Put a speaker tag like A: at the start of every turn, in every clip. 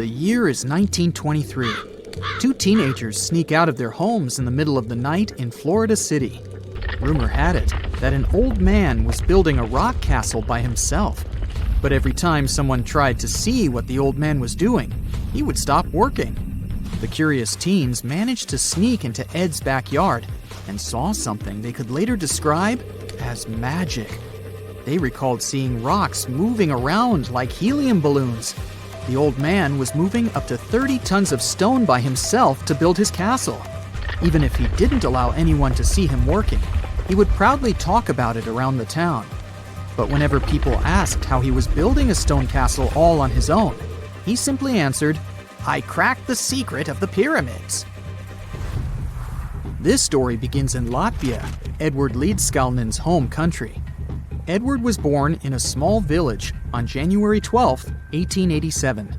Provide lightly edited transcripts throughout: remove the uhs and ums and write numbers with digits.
A: The year is 1923. Two teenagers sneak out of their homes in the middle of the night in Florida City. Rumor had it that an old man was building a rock castle by himself. But every time someone tried to see what the old man was doing, he would stop working. The curious teens managed to sneak into Ed's backyard and saw something they could later describe as magic. They recalled seeing rocks moving around like helium balloons. The old man was moving up to 30 tons of stone by himself to build his castle. Even if he didn't allow anyone to see him working, he would proudly talk about it around the town. But whenever people asked how he was building a stone castle all on his own, he simply answered, "I cracked the secret of the pyramids." This story begins in Latvia, Ed Leedskalnin's home country. Edward was born in a small village on January 12, 1887.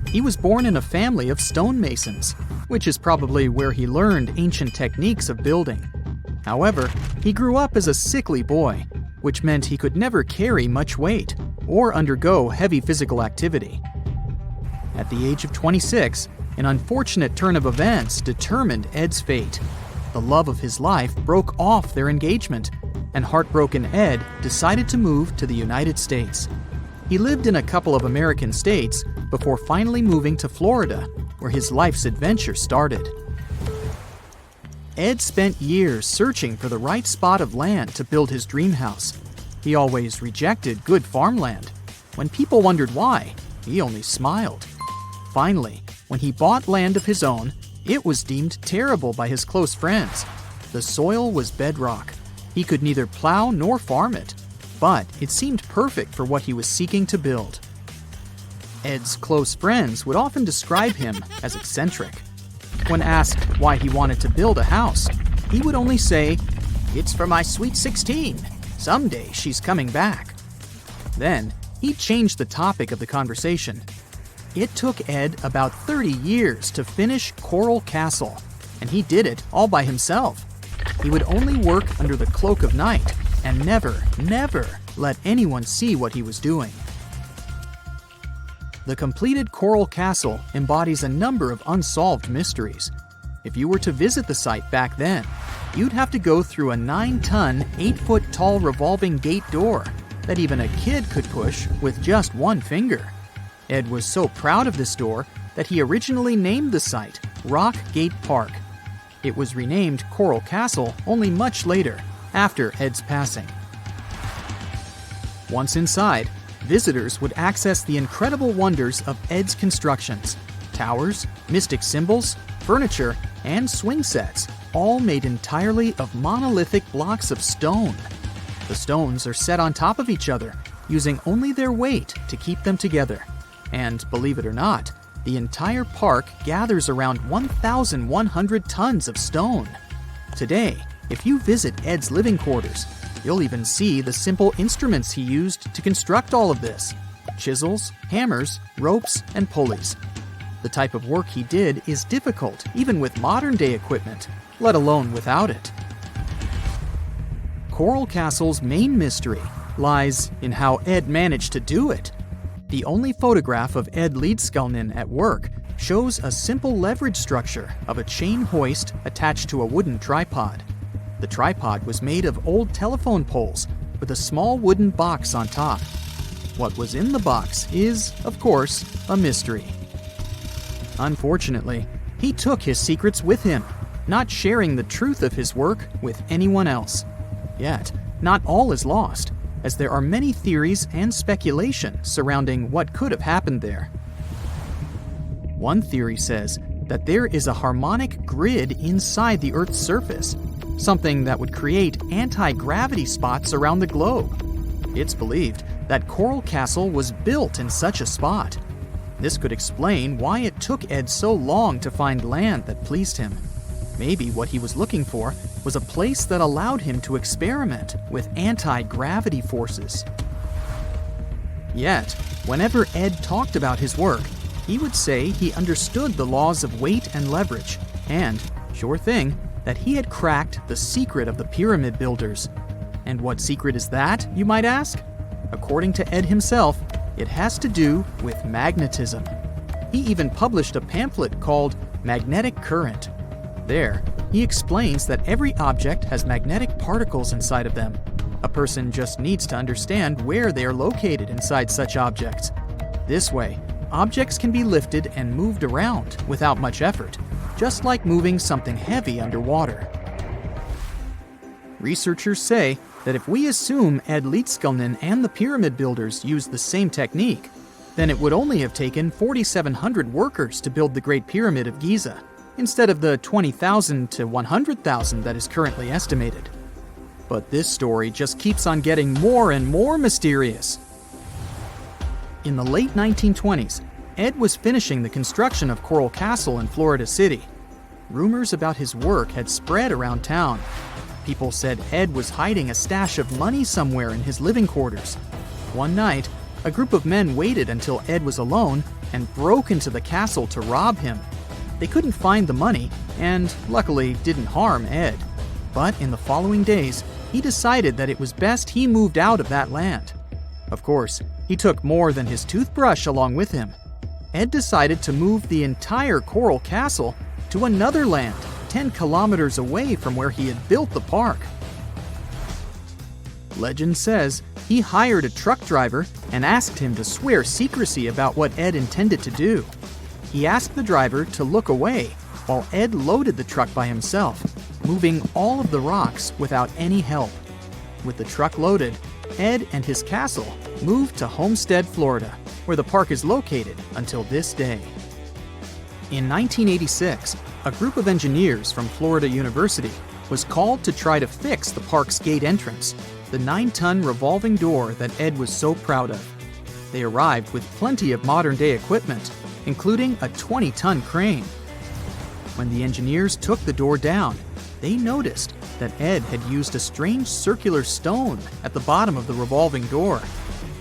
A: He was born in a family of stonemasons, which is probably where he learned ancient techniques of building. However, he grew up as a sickly boy, which meant he could never carry much weight or undergo heavy physical activity. At the age of 26, an unfortunate turn of events determined Ed's fate. The love of his life broke off their engagement, and heartbroken Ed decided to move to the United States. He lived in a couple of American states before finally moving to Florida, where his life's adventure started. Ed spent years searching for the right spot of land to build his dream house. He always rejected good farmland. When people wondered why, he only smiled. Finally, when he bought land of his own, it was deemed terrible by his close friends. The soil was bedrock. He could neither plow nor farm it, but it seemed perfect for what he was seeking to build. Ed's close friends would often describe him as eccentric. When asked why he wanted to build a house, he would only say, "It's for my sweet 16. Someday she's coming back." Then, he changed the topic of the conversation. It took Ed about 30 years to finish Coral Castle, and he did it all by himself. He would only work under the cloak of night and never let anyone see what he was doing. The completed Coral Castle embodies a number of unsolved mysteries. If you were to visit the site back then, you'd have to go through a 9-ton, 8-foot-tall revolving gate door that even a kid could push with just one finger. Ed was so proud of this door that he originally named the site Rock Gate Park. It was renamed Coral Castle only much later, after Ed's passing. Once inside, visitors would access the incredible wonders of Ed's constructions: towers, mystic symbols, furniture, and swing sets, all made entirely of monolithic blocks of stone. The stones are set on top of each other, using only their weight to keep them together. And believe it or not, the entire park gathers around 1,100 tons of stone. Today, if you visit Ed's living quarters, you'll even see the simple instruments he used to construct all of this: chisels, hammers, ropes, and pulleys. The type of work he did is difficult even with modern-day equipment, let alone without it. Coral Castle's main mystery lies in how Ed managed to do it. The only photograph of Ed Leedskalnin at work shows a simple leverage structure of a chain hoist attached to a wooden tripod. The tripod was made of old telephone poles with a small wooden box on top. What was in the box is, of course, a mystery. Unfortunately, he took his secrets with him, not sharing the truth of his work with anyone else. Yet, not all is lost, as there are many theories and speculation surrounding what could have happened there. One theory says that there is a harmonic grid inside the Earth's surface, something that would create anti-gravity spots around the globe. It's believed that Coral Castle was built in such a spot. This could explain why it took Ed so long to find land that pleased him. Maybe what he was looking for was a place that allowed him to experiment with anti-gravity forces. Yet, whenever Ed talked about his work, he would say he understood the laws of weight and leverage, and, sure thing, that he had cracked the secret of the pyramid builders. And what secret is that, you might ask? According to Ed himself, it has to do with magnetism. He even published a pamphlet called Magnetic Current. There, he explains that every object has magnetic particles inside of them. A person just needs to understand where they are located inside such objects. This way, objects can be lifted and moved around without much effort, just like moving something heavy underwater. Researchers say that if we assume Ed Leedskalnin and the pyramid builders used the same technique, then it would only have taken 4,700 workers to build the Great Pyramid of Giza, instead of the 20,000 to 100,000 that is currently estimated. But this story just keeps on getting more and more mysterious. In the late 1920s, Ed was finishing the construction of Coral Castle in Florida City. Rumors about his work had spread around town. People said Ed was hiding a stash of money somewhere in his living quarters. One night, a group of men waited until Ed was alone and broke into the castle to rob him. They couldn't find the money and, luckily, didn't harm Ed. But in the following days, he decided that it was best he moved out of that land. Of course, he took more than his toothbrush along with him. Ed decided to move the entire Coral Castle to another land, 10 kilometers away from where he had built the park. Legend says he hired a truck driver and asked him to swear secrecy about what Ed intended to do. He asked the driver to look away while Ed loaded the truck by himself, moving all of the rocks without any help. With the truck loaded, Ed and his castle moved to Homestead, Florida, where the park is located until this day. In 1986, a group of engineers from Florida University was called to try to fix the park's gate entrance, the 9-ton revolving door that Ed was so proud of. They arrived with plenty of modern-day equipment, including a 20-ton crane. When the engineers took the door down, they noticed that Ed had used a strange circular stone at the bottom of the revolving door.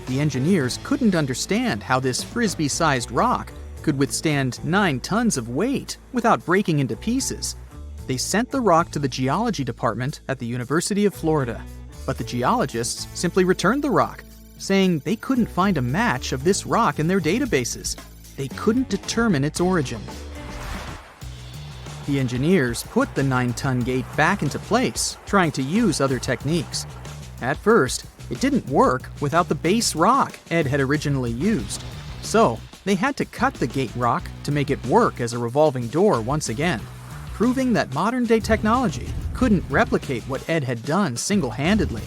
A: The engineers couldn't understand how this frisbee-sized rock could withstand 9 tons of weight without breaking into pieces. They sent the rock to the geology department at the University of Florida, but the geologists simply returned the rock, saying they couldn't find a match of this rock in their databases. They couldn't determine its origin. The engineers put the 9-ton gate back into place, trying to use other techniques. At first, it didn't work without the base rock Ed had originally used. So, they had to cut the gate rock to make it work as a revolving door once again, proving that modern-day technology couldn't replicate what Ed had done single-handedly.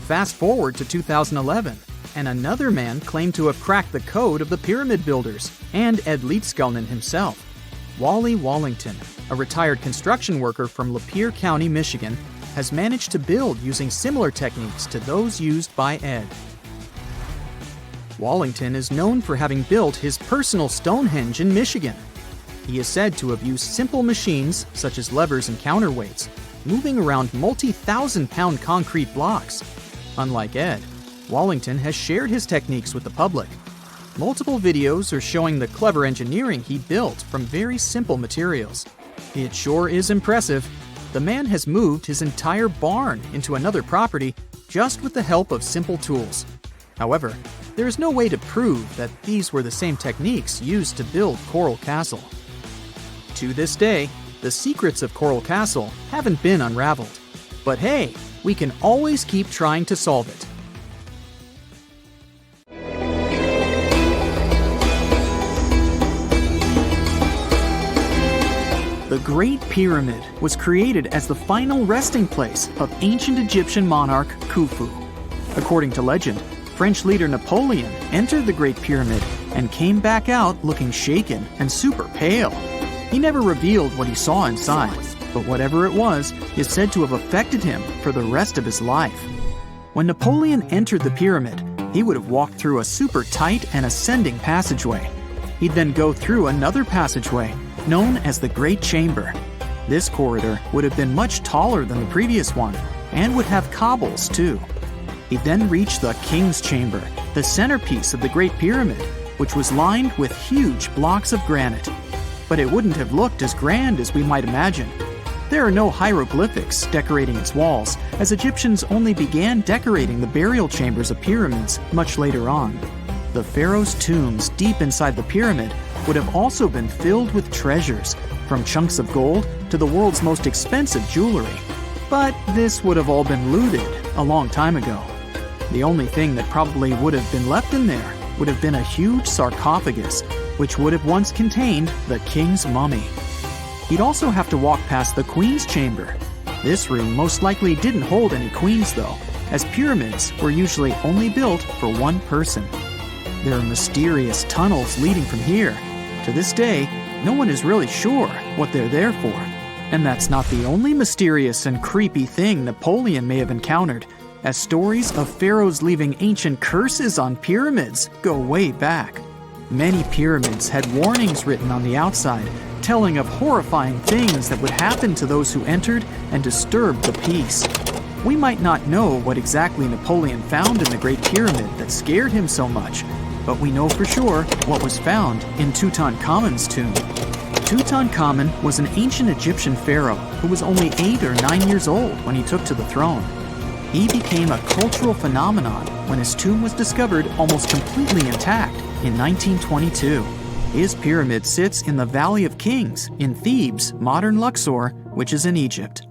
A: Fast forward to 2011, and another man claimed to have cracked the code of the pyramid builders and Ed Leedskalnin himself. Wally Wallington, a retired construction worker from Lapeer County, Michigan, has managed to build using similar techniques to those used by Ed. Wallington is known for having built his personal Stonehenge in Michigan. He is said to have used simple machines, such as levers and counterweights, moving around multi-thousand-pound concrete blocks. Unlike Ed, Wallington has shared his techniques with the public. Multiple videos are showing the clever engineering he built from very simple materials. It sure is impressive. The man has moved his entire barn into another property just with the help of simple tools. However, there is no way to prove that these were the same techniques used to build Coral Castle. To this day, the secrets of Coral Castle haven't been unraveled. But hey, we can always keep trying to solve it. The Great Pyramid was created as the final resting place of ancient Egyptian monarch Khufu. According to legend, French leader Napoleon entered the Great Pyramid and came back out looking shaken and super pale. He never revealed what he saw inside, but whatever it was is said to have affected him for the rest of his life. When Napoleon entered the pyramid, he would have walked through a super tight and ascending passageway. He'd then go through another passageway, known as the Great Chamber. This corridor would have been much taller than the previous one, and would have cobbles too. He'd then reach the King's Chamber, the centerpiece of the Great Pyramid, which was lined with huge blocks of granite. But it wouldn't have looked as grand as we might imagine. There are no hieroglyphics decorating its walls, as Egyptians only began decorating the burial chambers of pyramids much later on. The pharaoh's tombs deep inside the pyramid would have also been filled with treasures, from chunks of gold to the world's most expensive jewelry. But this would have all been looted a long time ago. The only thing that probably would have been left in there would have been a huge sarcophagus, which would have once contained the king's mummy. He'd also have to walk past the queen's chamber. This room most likely didn't hold any queens though, as pyramids were usually only built for one person. There are mysterious tunnels leading from here. To this day, no one is really sure what they're there for. And that's not the only mysterious and creepy thing Napoleon may have encountered, as stories of pharaohs leaving ancient curses on pyramids go way back. Many pyramids had warnings written on the outside, telling of horrifying things that would happen to those who entered and disturbed the peace. We might not know what exactly Napoleon found in the Great Pyramid that scared him so much, but we know for sure what was found in Tutankhamun's tomb. Tutankhamun was an ancient Egyptian pharaoh who was only 8 or 9 years old when he took to the throne. He became a cultural phenomenon when his tomb was discovered almost completely intact in 1922. His pyramid sits in the Valley of Kings in Thebes, modern Luxor, which is in Egypt.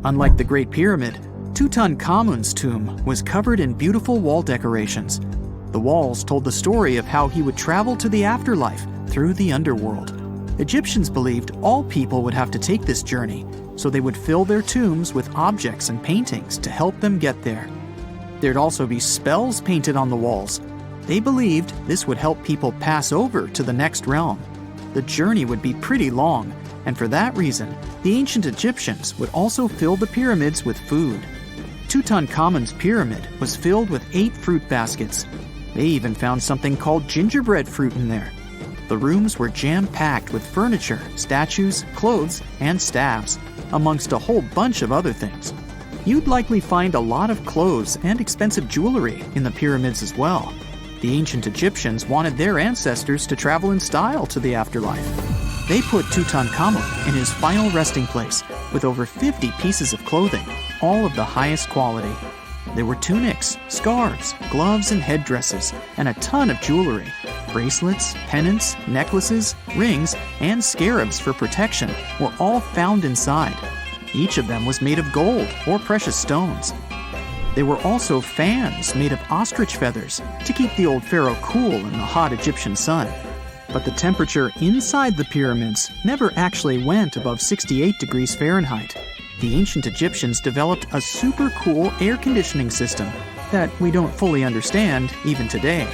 A: Unlike the Great Pyramid, Tutankhamun's tomb was covered in beautiful wall decorations. The walls told the story of how he would travel to the afterlife through the underworld. Egyptians believed all people would have to take this journey, so they would fill their tombs with objects and paintings to help them get there. There'd also be spells painted on the walls. They believed this would help people pass over to the next realm. The journey would be pretty long, and for that reason, the ancient Egyptians would also fill the pyramids with food. Tutankhamun's pyramid was filled with 8 fruit baskets. They even found something called gingerbread fruit in there. The rooms were jam-packed with furniture, statues, clothes, and staffs, amongst a whole bunch of other things. You'd likely find a lot of clothes and expensive jewelry in the pyramids as well. The ancient Egyptians wanted their ancestors to travel in style to the afterlife. They put Tutankhamun in his final resting place with over 50 pieces of clothing, all of the highest quality. There were tunics, scarves, gloves, and headdresses, and a ton of jewelry. Bracelets, pendants, necklaces, rings, and scarabs for protection were all found inside. Each of them was made of gold or precious stones. There were also fans made of ostrich feathers to keep the old pharaoh cool in the hot Egyptian sun. But the temperature inside the pyramids never actually went above 68 degrees Fahrenheit. The ancient Egyptians developed a super cool air conditioning system that we don't fully understand even today.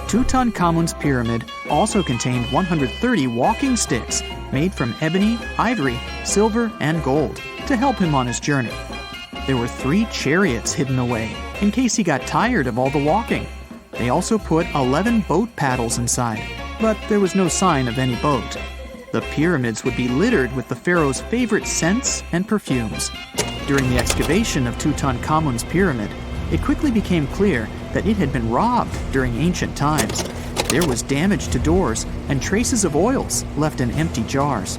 A: Tutankhamun's pyramid also contained 130 walking sticks made from ebony, ivory, silver, and gold to help him on his journey. There were 3 chariots hidden away in case he got tired of all the walking. They also put 11 boat paddles inside, but there was no sign of any boat. The pyramids would be littered with the pharaoh's favorite scents and perfumes. During the excavation of Tutankhamun's pyramid, it quickly became clear that it had been robbed during ancient times. There was damage to doors and traces of oils left in empty jars.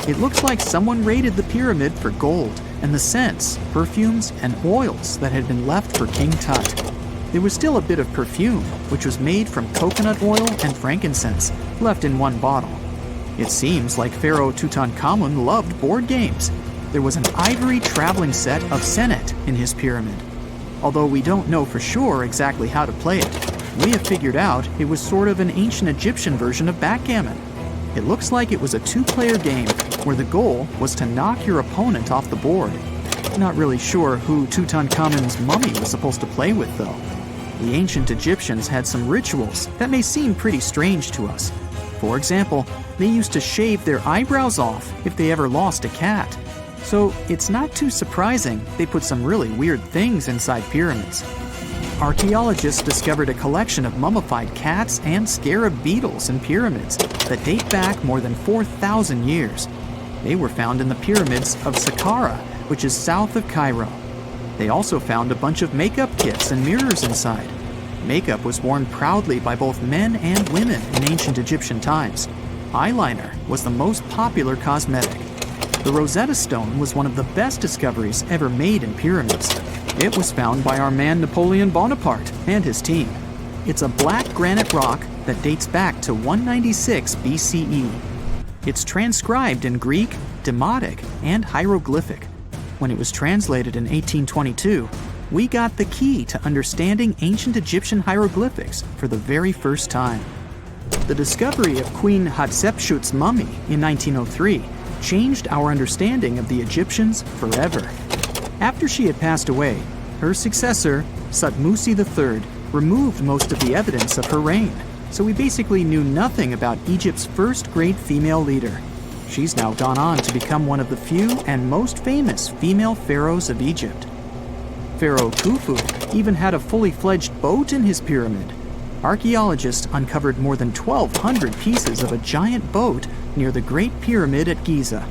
A: It looks like someone raided the pyramid for gold and the scents, perfumes, and oils that had been left for King Tut. There was still a bit of perfume, which was made from coconut oil and frankincense, left in one bottle. It seems like Pharaoh Tutankhamun loved board games. There was an ivory traveling set of senet in his pyramid. Although we don't know for sure exactly how to play it, we have figured out it was sort of an ancient Egyptian version of backgammon. It looks like it was a 2-player game where the goal was to knock your opponent off the board. Not really sure who Tutankhamun's mummy was supposed to play with though. The ancient Egyptians had some rituals that may seem pretty strange to us. For example, they used to shave their eyebrows off if they ever lost a cat. So it's not too surprising they put some really weird things inside pyramids. Archaeologists discovered a collection of mummified cats and scarab beetles in pyramids that date back more than 4,000 years. They were found in the pyramids of Sakara, which is south of Cairo. They also found a bunch of makeup kits and mirrors inside. Makeup was worn proudly by both men and women in ancient Egyptian times. Eyeliner was the most popular cosmetic. The Rosetta Stone was one of the best discoveries ever made in pyramids. It was found by our man Napoleon Bonaparte and his team. It's a black granite rock that dates back to 196 BCE. It's transcribed in Greek, Demotic, and hieroglyphic. When it was translated in 1822, we got the key to understanding ancient Egyptian hieroglyphics for the very first time. The discovery of Queen Hatshepsut's mummy in 1903 changed our understanding of the Egyptians forever. After she had passed away, her successor, Thutmose III, removed most of the evidence of her reign, so we basically knew nothing about Egypt's first great female leader. She's now gone on to become one of the few and most famous female pharaohs of Egypt. Pharaoh Khufu even had a fully fledged boat in his pyramid. Archaeologists uncovered more than 1,200 pieces of a giant boat near the Great Pyramid at Giza.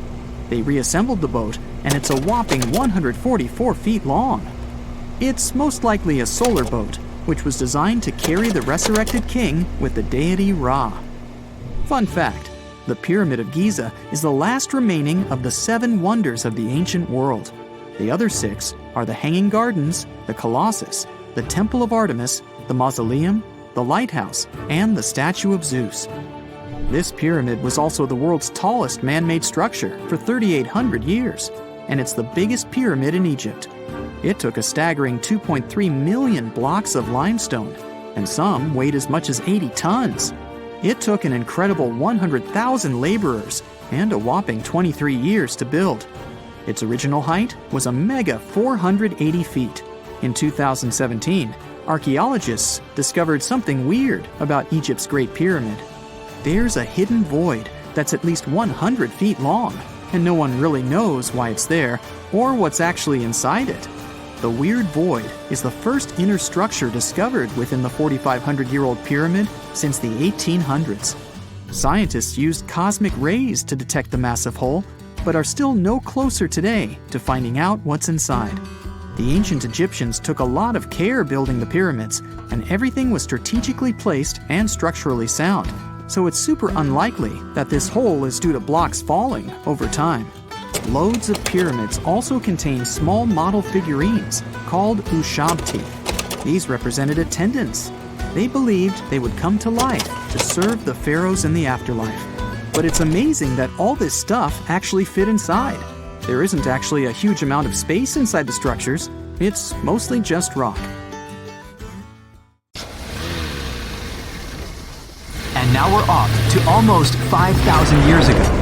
A: They reassembled the boat, and it's a whopping 144 feet long. It's most likely a solar boat, which was designed to carry the resurrected king with the deity Ra. Fun fact, the Pyramid of Giza is the last remaining of the 7 wonders of the ancient world. The other 6 are the Hanging Gardens, the Colossus, the Temple of Artemis, the Mausoleum, the Lighthouse, and the Statue of Zeus. This pyramid was also the world's tallest man-made structure for 3,800 years, and it's the biggest pyramid in Egypt. It took a staggering 2.3 million blocks of limestone, and some weighed as much as 80 tons. It took an incredible 100,000 laborers and a whopping 23 years to build. Its original height was a mega 480 feet. In 2017, archaeologists discovered something weird about Egypt's Great Pyramid. There's a hidden void that's at least 100 feet long, and no one really knows why it's there or what's actually inside it. The weird void is the first inner structure discovered within the 4,500-year-old pyramid since the 1800s. Scientists used cosmic rays to detect the massive hole, but are still no closer today to finding out what's inside. The ancient Egyptians took a lot of care building the pyramids, and everything was strategically placed and structurally sound, so it's super unlikely that this hole is due to blocks falling over time. Loads of pyramids also contain small model figurines called ushabti. These represented attendants. They believed they would come to life to serve the pharaohs in the afterlife. But it's amazing that all this stuff actually fit inside. There isn't actually a huge amount of space inside the structures. It's mostly just rock.
B: And now we're off to almost 5,000 years ago.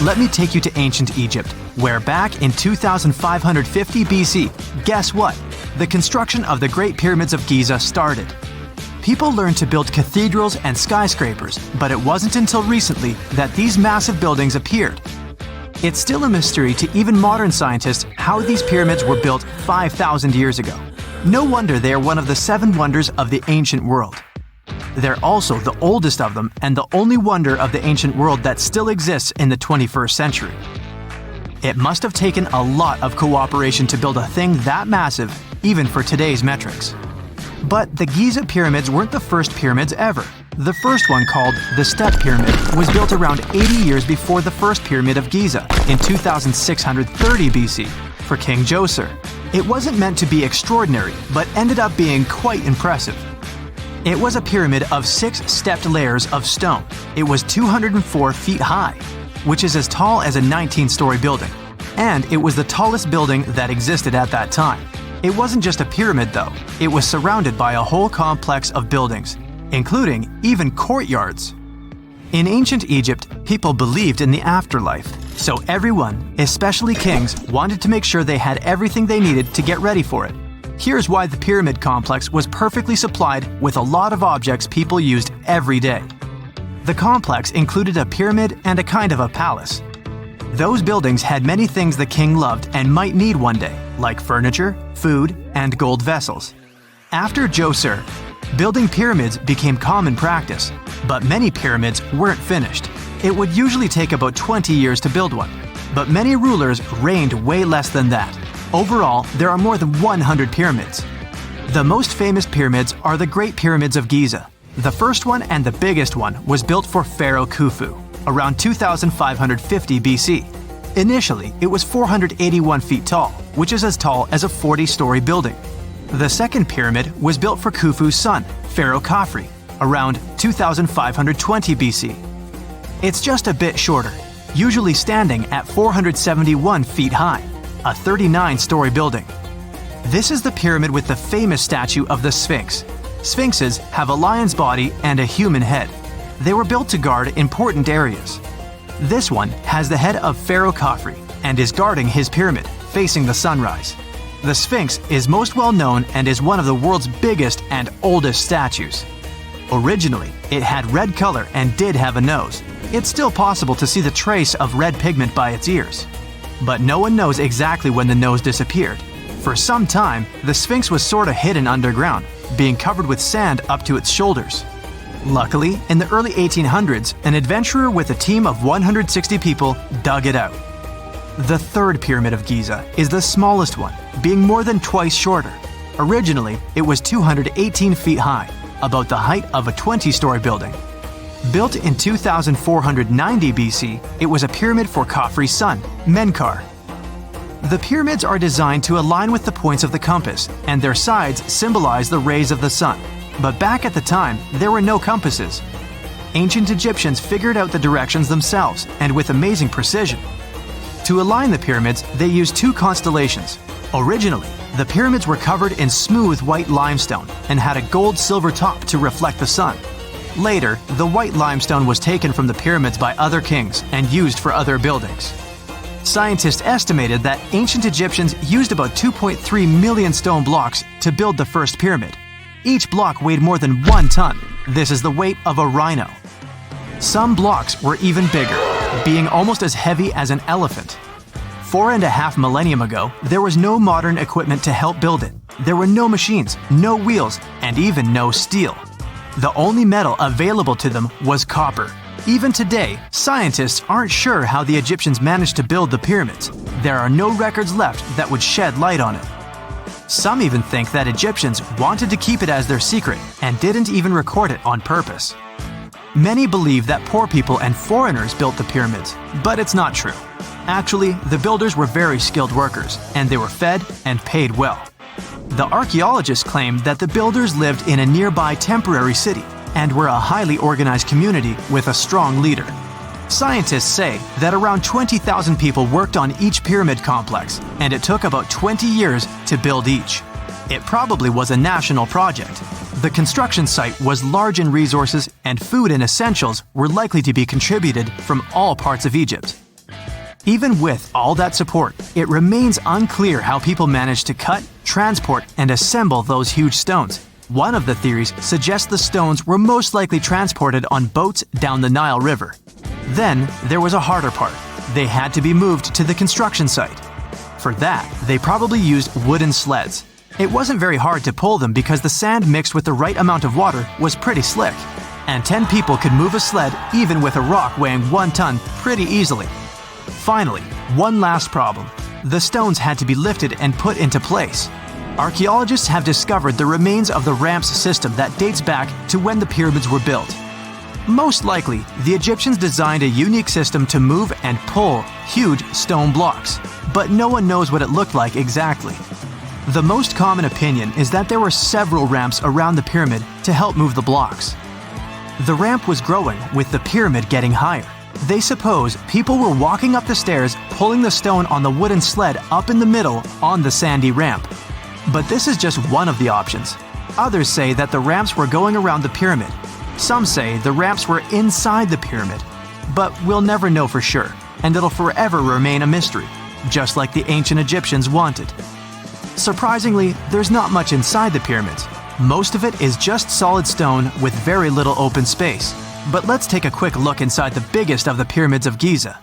B: Let me take you to ancient Egypt, where back in 2550 BC, guess what? The construction of the Great Pyramids of Giza started. People learned to build cathedrals and skyscrapers, but it wasn't until recently that these massive buildings appeared. It's still a mystery to even modern scientists how these pyramids were built 5,000 years ago. No wonder they are one of the 7 wonders of the ancient world. They're also the oldest of them and the only wonder of the ancient world that still exists in the 21st century. It must have taken a lot of cooperation to build a thing that massive, even for today's metrics. But the Giza pyramids weren't the first pyramids ever. The first one, called the Step Pyramid, was built around 80 years before the first pyramid of Giza in 2630 BC for King Djoser. It wasn't meant to be extraordinary, but ended up being quite impressive. It was a pyramid of 6 stepped layers of stone. It was 204 feet high, which is as tall as a 19-story building. And it was the tallest building that existed at that time. It wasn't just a pyramid though, it was surrounded by a whole complex of buildings, including even courtyards. In ancient Egypt, people believed in the afterlife, so everyone, especially kings, wanted to make sure they had everything they needed to get ready for it. Here's why the pyramid complex was perfectly supplied with a lot of objects people used every day. The complex included a pyramid and a kind of a palace. Those buildings had many things the king loved and might need one day, like furniture, food, and gold vessels. After Djoser, building pyramids became common practice, but many pyramids weren't finished. It would usually take about 20 years to build one, but many rulers reigned way less than that. Overall, there are more than 100 pyramids. The most famous pyramids are the Great Pyramids of Giza. The first one and the biggest one was built for Pharaoh Khufu, around 2550 BC. Initially, it was 481 feet tall, which is as tall as a 40-story building. The second pyramid was built for Khufu's son, Pharaoh Khafre, around 2520 BC. It's just a bit shorter, usually standing at 471 feet high, a 39-story building. This is the pyramid with the famous statue of the Sphinx. Sphinxes have a lion's body and a human head. They were built to guard important areas. This one has the head of Pharaoh Khafre and is guarding his pyramid, facing the sunrise. The Sphinx is most well known and is one of the world's biggest and oldest statues. Originally, it had red color and did have a nose. It's still possible to see the trace of red pigment by its ears. But no one knows exactly when the nose disappeared. For some time, the Sphinx was sort of hidden underground, being covered with sand up to its shoulders. Luckily, in the early 1800s, an adventurer with a team of 160 people dug it out. The third pyramid of Giza is the smallest one, being more than twice shorter. Originally, it was 218 feet high, about the height of a 20-story building. Built in 2490 BC, it was a pyramid for Khafre's son, Menkaure. The pyramids are designed to align with the points of the compass, and their sides symbolize the rays of the sun. But back at the time, there were no compasses. Ancient Egyptians figured out the directions themselves, and with amazing precision. To align the pyramids, they used two constellations. Originally, the pyramids were covered in smooth white limestone and had a gold-silver top to reflect the sun. Later, the white limestone was taken from the pyramids by other kings and used for other buildings. Scientists estimated that ancient Egyptians used about 2.3 million stone blocks to build the first pyramid. Each block weighed more than 1 ton. This is the weight of a rhino. Some blocks were even bigger, being almost as heavy as an elephant. 4.5 millennium ago, there was no modern equipment to help build it. There were no machines, no wheels, and even no steel. The only metal available to them was copper. Even today, scientists aren't sure how the Egyptians managed to build the pyramids. There are no records left that would shed light on it. Some even think that Egyptians wanted to keep it as their secret and didn't even record it on purpose. Many believe that poor people and foreigners built the pyramids, but it's not true. Actually, the builders were very skilled workers, and they were fed and paid well. The archaeologists claim that the builders lived in a nearby temporary city and were a highly organized community with a strong leader. Scientists say that around 20,000 people worked on each pyramid complex, and it took about 20 years to build each. It probably was a national project. The construction site was large in resources, and food and essentials were likely to be contributed from all parts of Egypt. Even with all that support, it remains unclear how people managed to cut, transport, and assemble those huge stones. One of the theories suggests the stones were most likely transported on boats down the Nile River. Then, there was a harder part. They had to be moved to the construction site. For that, they probably used wooden sleds. It wasn't very hard to pull them because the sand mixed with the right amount of water was pretty slick. And 10 people could move a sled even with a rock weighing 1 ton pretty easily. Finally, one last problem. The stones had to be lifted and put into place. Archaeologists have discovered the remains of the ramps system that dates back to when the pyramids were built. Most likely, the Egyptians designed a unique system to move and pull huge stone blocks, but no one knows what it looked like exactly. The most common opinion is that there were several ramps around the pyramid to help move the blocks. The ramp was growing with the pyramid getting higher. They suppose people were walking up the stairs, pulling the stone on the wooden sled up in the middle on the sandy ramp. But this is just one of the options. Others say that the ramps were going around the pyramid. Some say the ramps were inside the pyramid. But we'll never know for sure, and it'll forever remain a mystery, just like the ancient Egyptians wanted. Surprisingly, there's not much inside the pyramids. Most of it is just solid stone with very little open space. But let's take a quick look inside the biggest of the pyramids of Giza.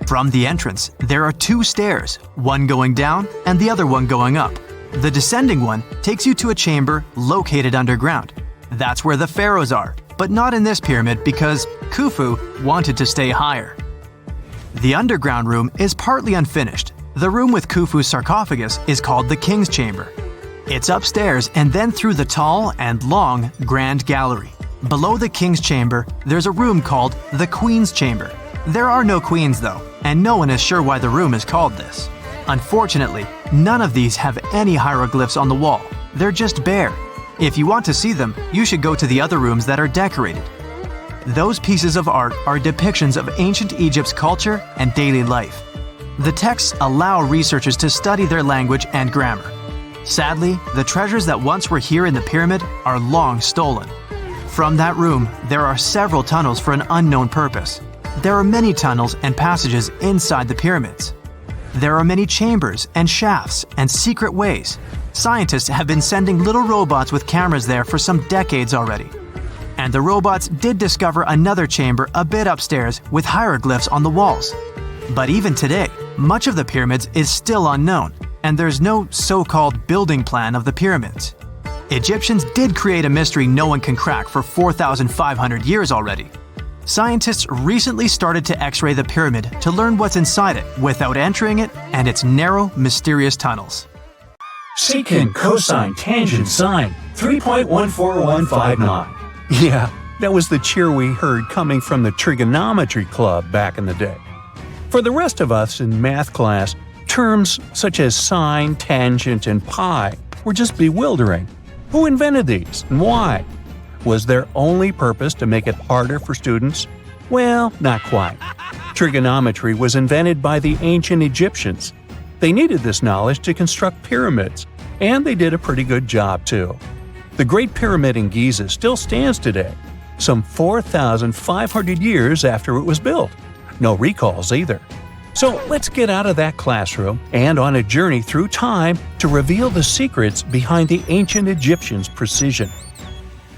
B: From the entrance, there are 2 stairs, one going down and the other one going up. The descending one takes you to a chamber located underground. That's where the pharaohs are, but not in this pyramid because Khufu wanted to stay higher. The underground room is partly unfinished. The room with Khufu's sarcophagus is called the King's Chamber. It's upstairs and then through the tall and long Grand Gallery. Below the King's Chamber, there's a room called the Queen's Chamber. There are no queens though, and no one is sure why the room is called this. Unfortunately, none of these have any hieroglyphs on the wall. They're just bare. If you want to see them, you should go to the other rooms that are decorated. Those pieces of art are depictions of ancient Egypt's culture and daily life. The texts allow researchers to study their language and grammar. Sadly, the treasures that once were here in the pyramid are long stolen. From that room, there are several tunnels for an unknown purpose. There are many tunnels and passages inside the pyramids. There are many chambers and shafts and secret ways. Scientists have been sending little robots with cameras there for some decades already. And the robots did discover another chamber a bit upstairs with hieroglyphs on the walls. But even today, much of the pyramids is still unknown, and there's no so-called building plan of the pyramids. Egyptians did create a mystery no one can crack for 4,500 years already. Scientists recently started to X-ray the pyramid to learn what's inside it without entering it and its narrow, mysterious tunnels.
C: Secant, cosine, tangent, sine, 3.14159. Yeah, that was the cheer we heard coming from the trigonometry club back in the day. For the rest of us in math class, terms such as sine, tangent, and pi were just bewildering. Who invented these and why? Was their only purpose to make it harder for students? Well, not quite. Trigonometry was invented by the ancient Egyptians. They needed this knowledge to construct pyramids, and they did a pretty good job too. The Great Pyramid in Giza still stands today, some 4,500 years after it was built. No recalls either. So let's get out of that classroom and on a journey through time to reveal the secrets behind the ancient Egyptians' precision.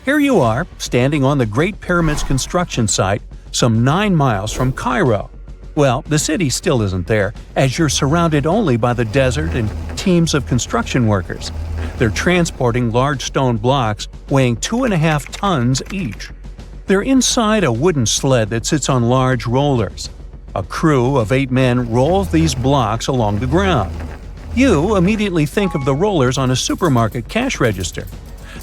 C: Here you are, standing on the Great Pyramid's construction site, some 9 miles from Cairo. Well, the city still isn't there, as you're surrounded only by the desert and teams of construction workers. They're transporting large stone blocks weighing 2.5 tons each. They're inside a wooden sled that sits on large rollers. A crew of 8 men rolls these blocks along the ground. You immediately think of the rollers on a supermarket cash register.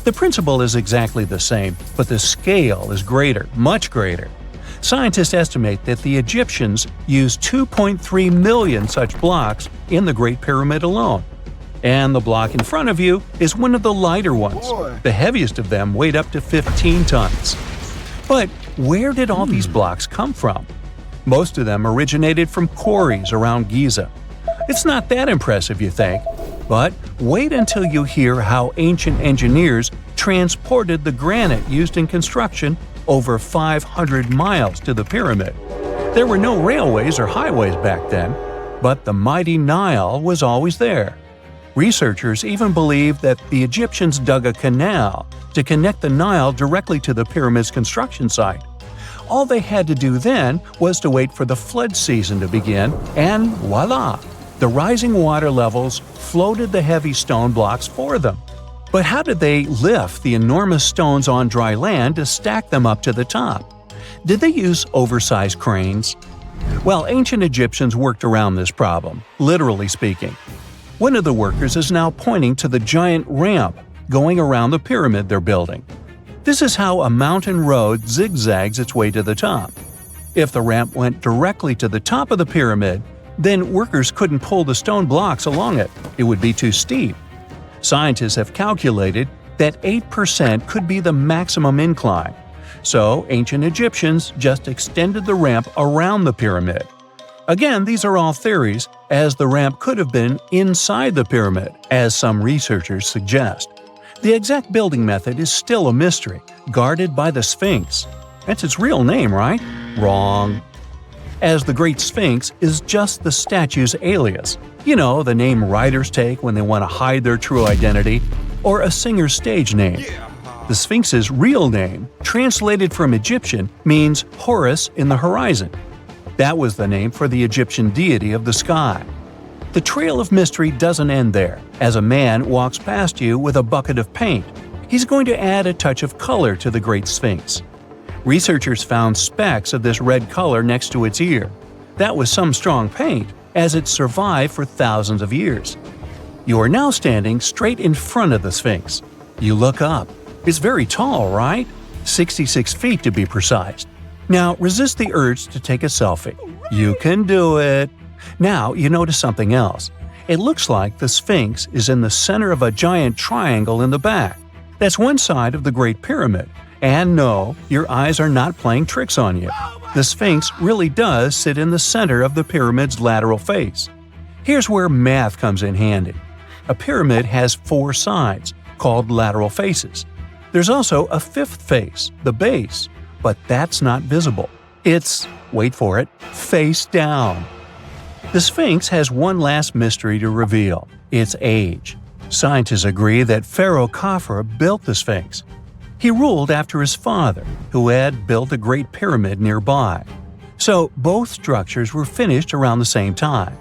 C: The principle is exactly the same, but the scale is greater, much greater. Scientists estimate that the Egyptians used 2.3 million such blocks in the Great Pyramid alone. And the block in front of you is one of the lighter ones. The heaviest of them weighed up to 15 tons. But where did all these blocks come from? Most of them originated from quarries around Giza. It's not that impressive, you think, but wait until you hear how ancient engineers transported the granite used in construction over 500 miles to the pyramid. There were no railways or highways back then, but the mighty Nile was always there. Researchers even believe that the Egyptians dug a canal to connect the Nile directly to the pyramid's construction site. All they had to do then was to wait for the flood season to begin, and voila! The rising water levels floated the heavy stone blocks for them. But how did they lift the enormous stones on dry land to stack them up to the top? Did they use oversized cranes? Well, ancient Egyptians worked around this problem, literally speaking. One of the workers is now pointing to the giant ramp going around the pyramid they're building. This is how a mountain road zigzags its way to the top. If the ramp went directly to the top of the pyramid, then workers couldn't pull the stone blocks along it. It would be too steep. Scientists have calculated that 8% could be the maximum incline. So ancient Egyptians just extended the ramp around the pyramid. Again, these are all theories, as the ramp could have been inside the pyramid, as some researchers suggest. The exact building method is still a mystery, guarded by the Sphinx. That's its real name, right? Wrong. As the Great Sphinx is just the statue's alias. You know, the name writers take when they want to hide their true identity, or a singer's stage name. The Sphinx's real name, translated from Egyptian, means Horus in the horizon. That was the name for the Egyptian deity of the sky. The trail of mystery doesn't end there. As a man walks past you with a bucket of paint, he's going to add a touch of color to the Great Sphinx. Researchers found specks of this red color next to its ear. That was some strong paint, as it survived for thousands of years. You are now standing straight in front of the Sphinx. You look up. It's very tall, right? 66 feet to be precise. Now resist the urge to take a selfie. You can do it! Now you notice something else. It looks like the Sphinx is in the center of a giant triangle in the back. That's one side of the Great Pyramid. And no, your eyes are not playing tricks on you. The Sphinx really does sit in the center of the pyramid's lateral face. Here's where math comes in handy. A pyramid has 4 sides, called lateral faces. There's also a 5th face, the base, but that's not visible. It's, wait for it, face down. The Sphinx has one last mystery to reveal: its age. Scientists agree that Pharaoh Khafre built the Sphinx. He ruled after his father, who had built a great pyramid nearby. So both structures were finished around the same time.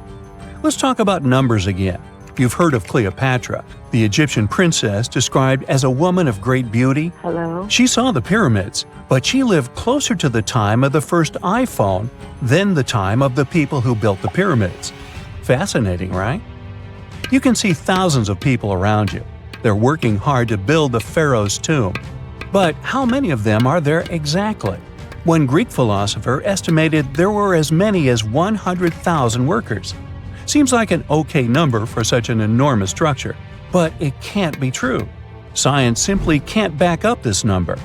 C: Let's talk about numbers again. You've heard of Cleopatra, the Egyptian princess described as a woman of great beauty.
D: Hello?
C: She saw the pyramids, but she lived closer to the time of the first iPhone than the time of the people who built the pyramids. Fascinating, right? You can see thousands of people around you. They're working hard to build the pharaoh's tomb. But how many of them are there exactly? One Greek philosopher estimated there were as many as 100,000 workers. Seems like an okay number for such an enormous structure, but it can't be true. Science simply can't back up this number.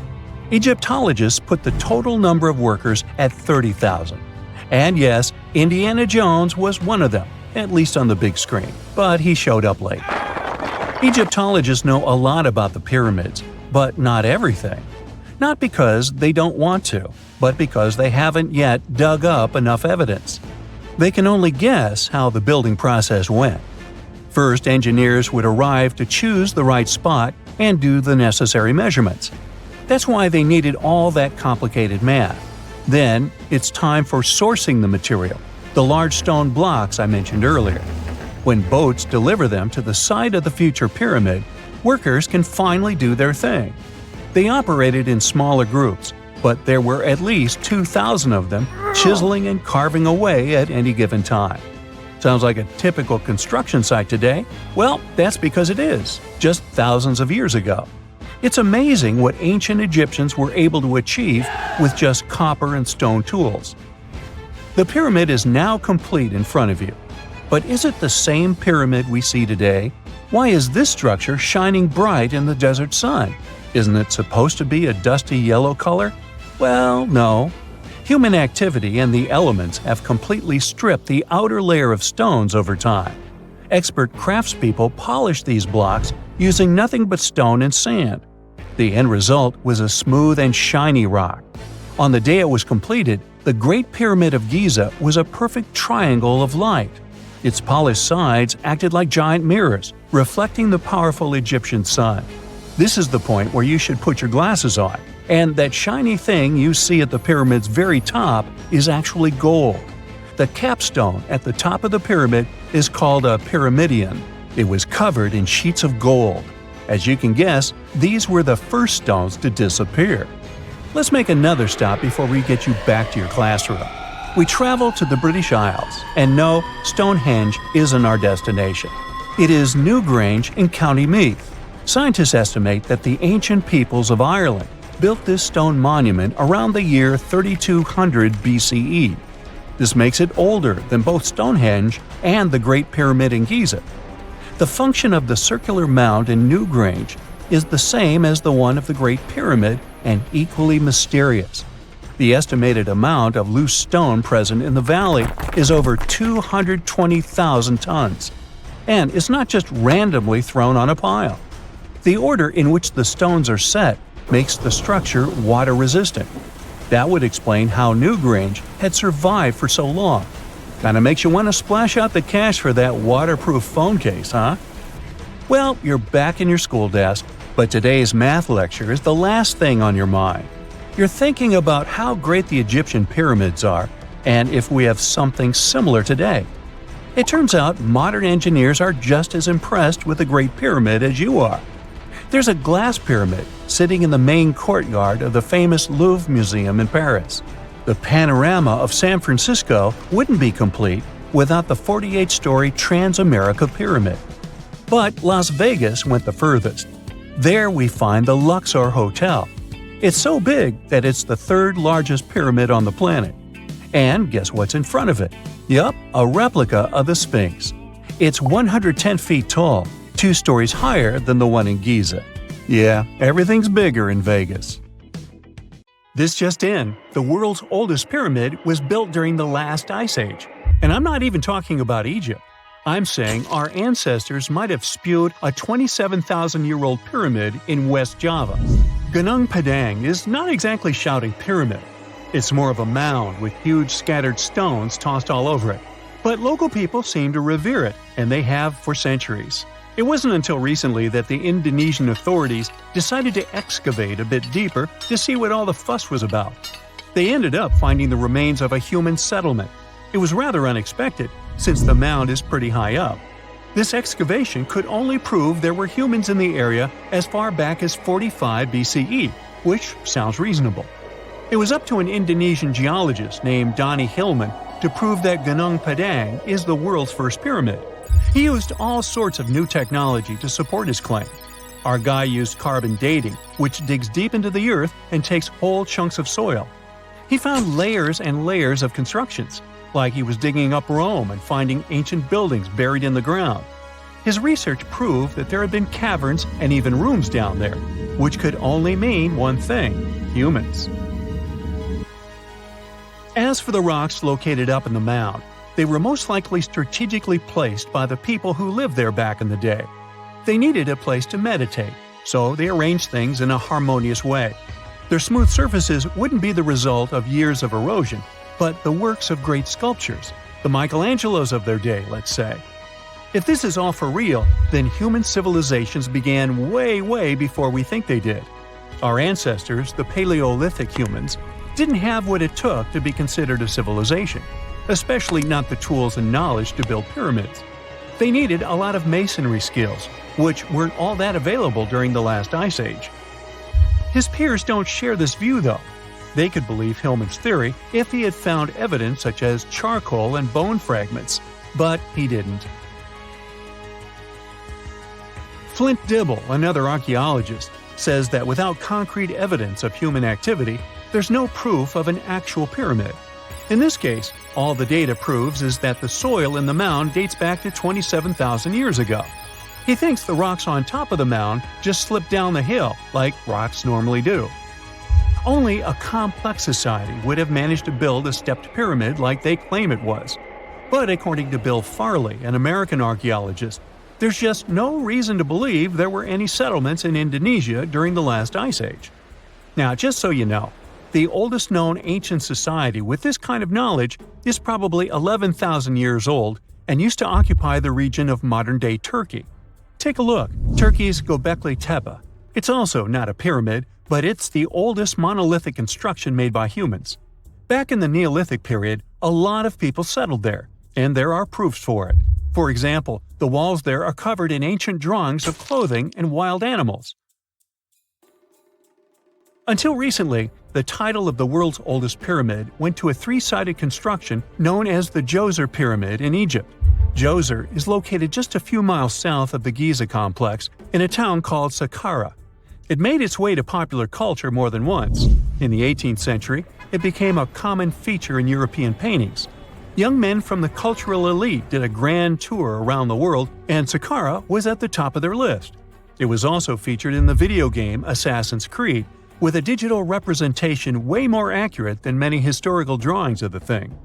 C: Egyptologists put the total number of workers at 30,000. And yes, Indiana Jones was one of them, at least on the big screen, but he showed up late. Egyptologists know a lot about the pyramids, but not everything. Not because they don't want to, but because they haven't yet dug up enough evidence. They can only guess how the building process went. First, engineers would arrive to choose the right spot and do the necessary measurements. That's why they needed all that complicated math. Then, it's time for sourcing the material, the large stone blocks I mentioned earlier. When boats deliver them to the site of the future pyramid, workers can finally do their thing. They operated in smaller groups, but there were at least 2,000 of them chiseling and carving away at any given time. Sounds like a typical construction site today? Well, that's because it is, just thousands of years ago. It's amazing what ancient Egyptians were able to achieve with just copper and stone tools. The pyramid is now complete in front of you. But is it the same pyramid we see today? Why is this structure shining bright in the desert sun? Isn't it supposed to be a dusty yellow color? Well, no. Human activity and the elements have completely stripped the outer layer of stones over time. Expert craftspeople polished these blocks using nothing but stone and sand. The end result was a smooth and shiny rock. On the day it was completed, the Great Pyramid of Giza was a perfect triangle of light. Its polished sides acted like giant mirrors, reflecting the powerful Egyptian sun. This is the point where you should put your glasses on, and that shiny thing you see at the pyramid's very top is actually gold. The capstone at the top of the pyramid is called a pyramidion. It was covered in sheets of gold. As you can guess, these were the first stones to disappear. Let's make another stop before we get you back to your classroom. We travel to the British Isles, and no, Stonehenge isn't our destination. It is Newgrange in County Meath. Scientists estimate that the ancient peoples of Ireland built this stone monument around the year 3200 BCE. This makes it older than both Stonehenge and the Great Pyramid in Giza. The function of the circular mound in Newgrange is the same as the one of the Great Pyramid and equally mysterious. The estimated amount of loose stone present in the valley is over 220,000 tons. And it's not just randomly thrown on a pile. The order in which the stones are set makes the structure water-resistant. That would explain how Newgrange had survived for so long. Kinda makes you want to splash out the cash for that waterproof phone case, huh? Well, you're back in your school desk, but today's math lecture is the last thing on your mind. You're thinking about how great the Egyptian pyramids are, and if we have something similar today. It turns out modern engineers are just as impressed with the Great Pyramid as you are. There's a glass pyramid sitting in the main courtyard of the famous Louvre Museum in Paris. The panorama of San Francisco wouldn't be complete without the 48-story Transamerica Pyramid. But Las Vegas went the furthest. There we find the Luxor Hotel. It's so big that it's the third largest pyramid on the planet. And guess what's in front of it? Yup, a replica of the Sphinx. It's 110 feet tall, 2 stories higher than the one in Giza. Yeah, everything's bigger in Vegas. This just in, the world's oldest pyramid was built during the last ice age. And I'm not even talking about Egypt. I'm saying our ancestors might have spewed a 27,000-year-old pyramid in West Java. Gunung Padang is not exactly shouting pyramid. It's more of a mound with huge scattered stones tossed all over it. But local people seem to revere it, and they have for centuries. It wasn't until recently that the Indonesian authorities decided to excavate a bit deeper to see what all the fuss was about. They ended up finding the remains of a human settlement. It was rather unexpected, since the mound is pretty high up. This excavation could only prove there were humans in the area as far back as 45 BCE, which sounds reasonable. It was up to an Indonesian geologist named Donny Hillman to prove that Gunung Padang is the world's first pyramid. He used all sorts of new technology to support his claim. Our guy used carbon dating, which digs deep into the earth and takes whole chunks of soil. He found layers and layers of constructions, like he was digging up Rome and finding ancient buildings buried in the ground. His research proved that there had been caverns and even rooms down there, which could only mean one thing: humans. As for the rocks located up in the mound, they were most likely strategically placed by the people who lived there back in the day. They needed a place to meditate, so they arranged things in a harmonious way. Their smooth surfaces wouldn't be the result of years of erosion, but the works of great sculptures, the Michelangelos of their day, let's say. If this is all for real, then human civilizations began way before we think they did. Our ancestors, the Paleolithic humans, didn't have what it took to be considered a civilization, especially not the tools and knowledge to build pyramids. They needed a lot of masonry skills, which weren't all that available during the last ice age. His peers don't share this view, though. They could believe Hillman's theory if he had found evidence such as charcoal and bone fragments, but he didn't. Flint Dibble, another archaeologist, says that without concrete evidence of human activity, there's no proof of an actual pyramid. In this case, all the data proves is that the soil in the mound dates back to 27,000 years ago. He thinks the rocks on top of the mound just slipped down the hill, like rocks normally do. Only a complex society would have managed to build a stepped pyramid like they claim it was. But according to Bill Farley, an American archaeologist, there's just no reason to believe there were any settlements in Indonesia during the last ice age. Now, just so you know, the oldest known ancient society with this kind of knowledge is probably 11,000 years old and used to occupy the region of modern-day Turkey. Take a look, Turkey's Göbekli Tepe. It's also not a pyramid, but it's the oldest monolithic construction made by humans. Back in the Neolithic period, a lot of people settled there, and there are proofs for it. For example, the walls there are covered in ancient drawings of clothing and wild animals. Until recently, the title of the world's oldest pyramid went to a 3-sided construction known as the Djoser Pyramid in Egypt. Djoser is located just a few miles south of the Giza complex in a town called Sakara. It made its way to popular culture more than once. In the 18th century, it became a common feature in European paintings. Young men from the cultural elite did a grand tour around the world, and Sakara was at the top of their list. It was also featured in the video game Assassin's Creed, with a digital representation way more accurate than many historical drawings of the thing.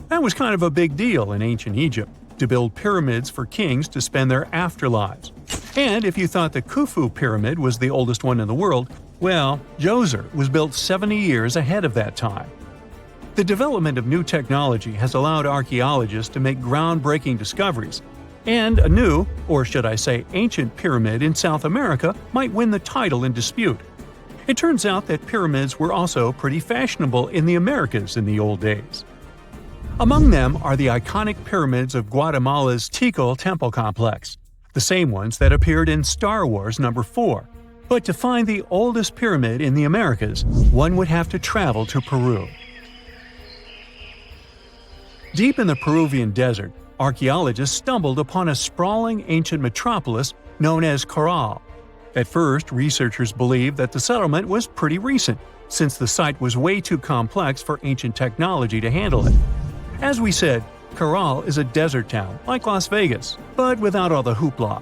C: That was kind of a big deal in ancient Egypt, to build pyramids for kings to spend their afterlives. And if you thought the Khufu pyramid was the oldest one in the world, well, Djoser was built 70 years ahead of that time. The development of new technology has allowed archaeologists to make groundbreaking discoveries, and a new, or should I say ancient pyramid in South America might win the title in dispute. It turns out that pyramids were also pretty fashionable in the Americas in the old days. Among them are the iconic pyramids of Guatemala's Tikal temple complex, the same ones that appeared in Star Wars No. 4. But to find the oldest pyramid in the Americas, one would have to travel to Peru. Deep in the Peruvian desert, archaeologists stumbled upon a sprawling ancient metropolis known as Caral. At first, researchers believed that the settlement was pretty recent, since the site was way too complex for ancient technology to handle it. As we said, Caral is a desert town, like Las Vegas, but without all the hoopla.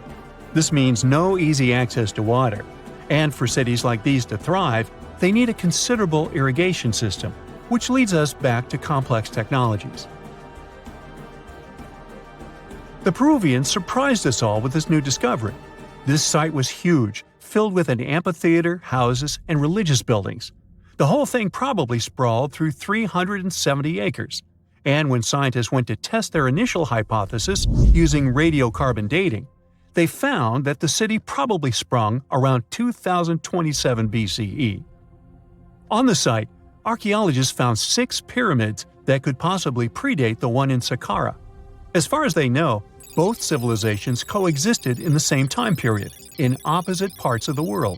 C: This means no easy access to water. And for cities like these to thrive, they need a considerable irrigation system, which leads us back to complex technologies. The Peruvians surprised us all with this new discovery. This site was huge, filled with an amphitheater, houses, and religious buildings. The whole thing probably sprawled through 370 acres. And when scientists went to test their initial hypothesis using radiocarbon dating, they found that the city probably sprung around 2027 BCE. On the site, archaeologists found 6 pyramids that could possibly predate the one in Sakara. As far as they know, both civilizations coexisted in the same time period, in opposite parts of the world.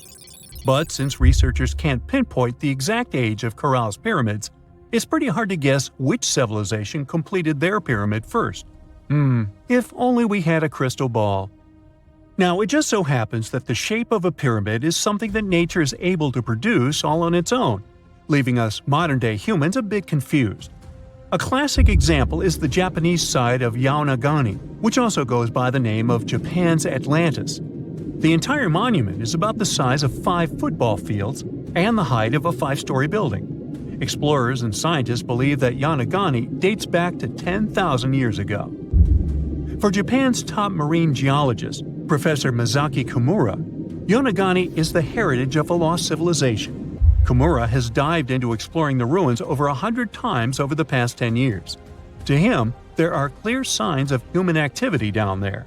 C: But since researchers can't pinpoint the exact age of Caral's pyramids, it's pretty hard to guess which civilization completed their pyramid first. If only we had a crystal ball. Now, it just so happens that the shape of a pyramid is something that nature is able to produce all on its own, leaving us modern-day humans a bit confused. A classic example is the Japanese side of Yonaguni, which also goes by the name of Japan's Atlantis. The entire monument is about the size of 5 football fields and the height of a 5-story building. Explorers and scientists believe that Yonaguni dates back to 10,000 years ago. For Japan's top marine geologist, Professor Masaki Kimura, Yonaguni is the heritage of a lost civilization. Kimura has dived into exploring the ruins over 100 times over the past 10 years. To him, there are clear signs of human activity down there.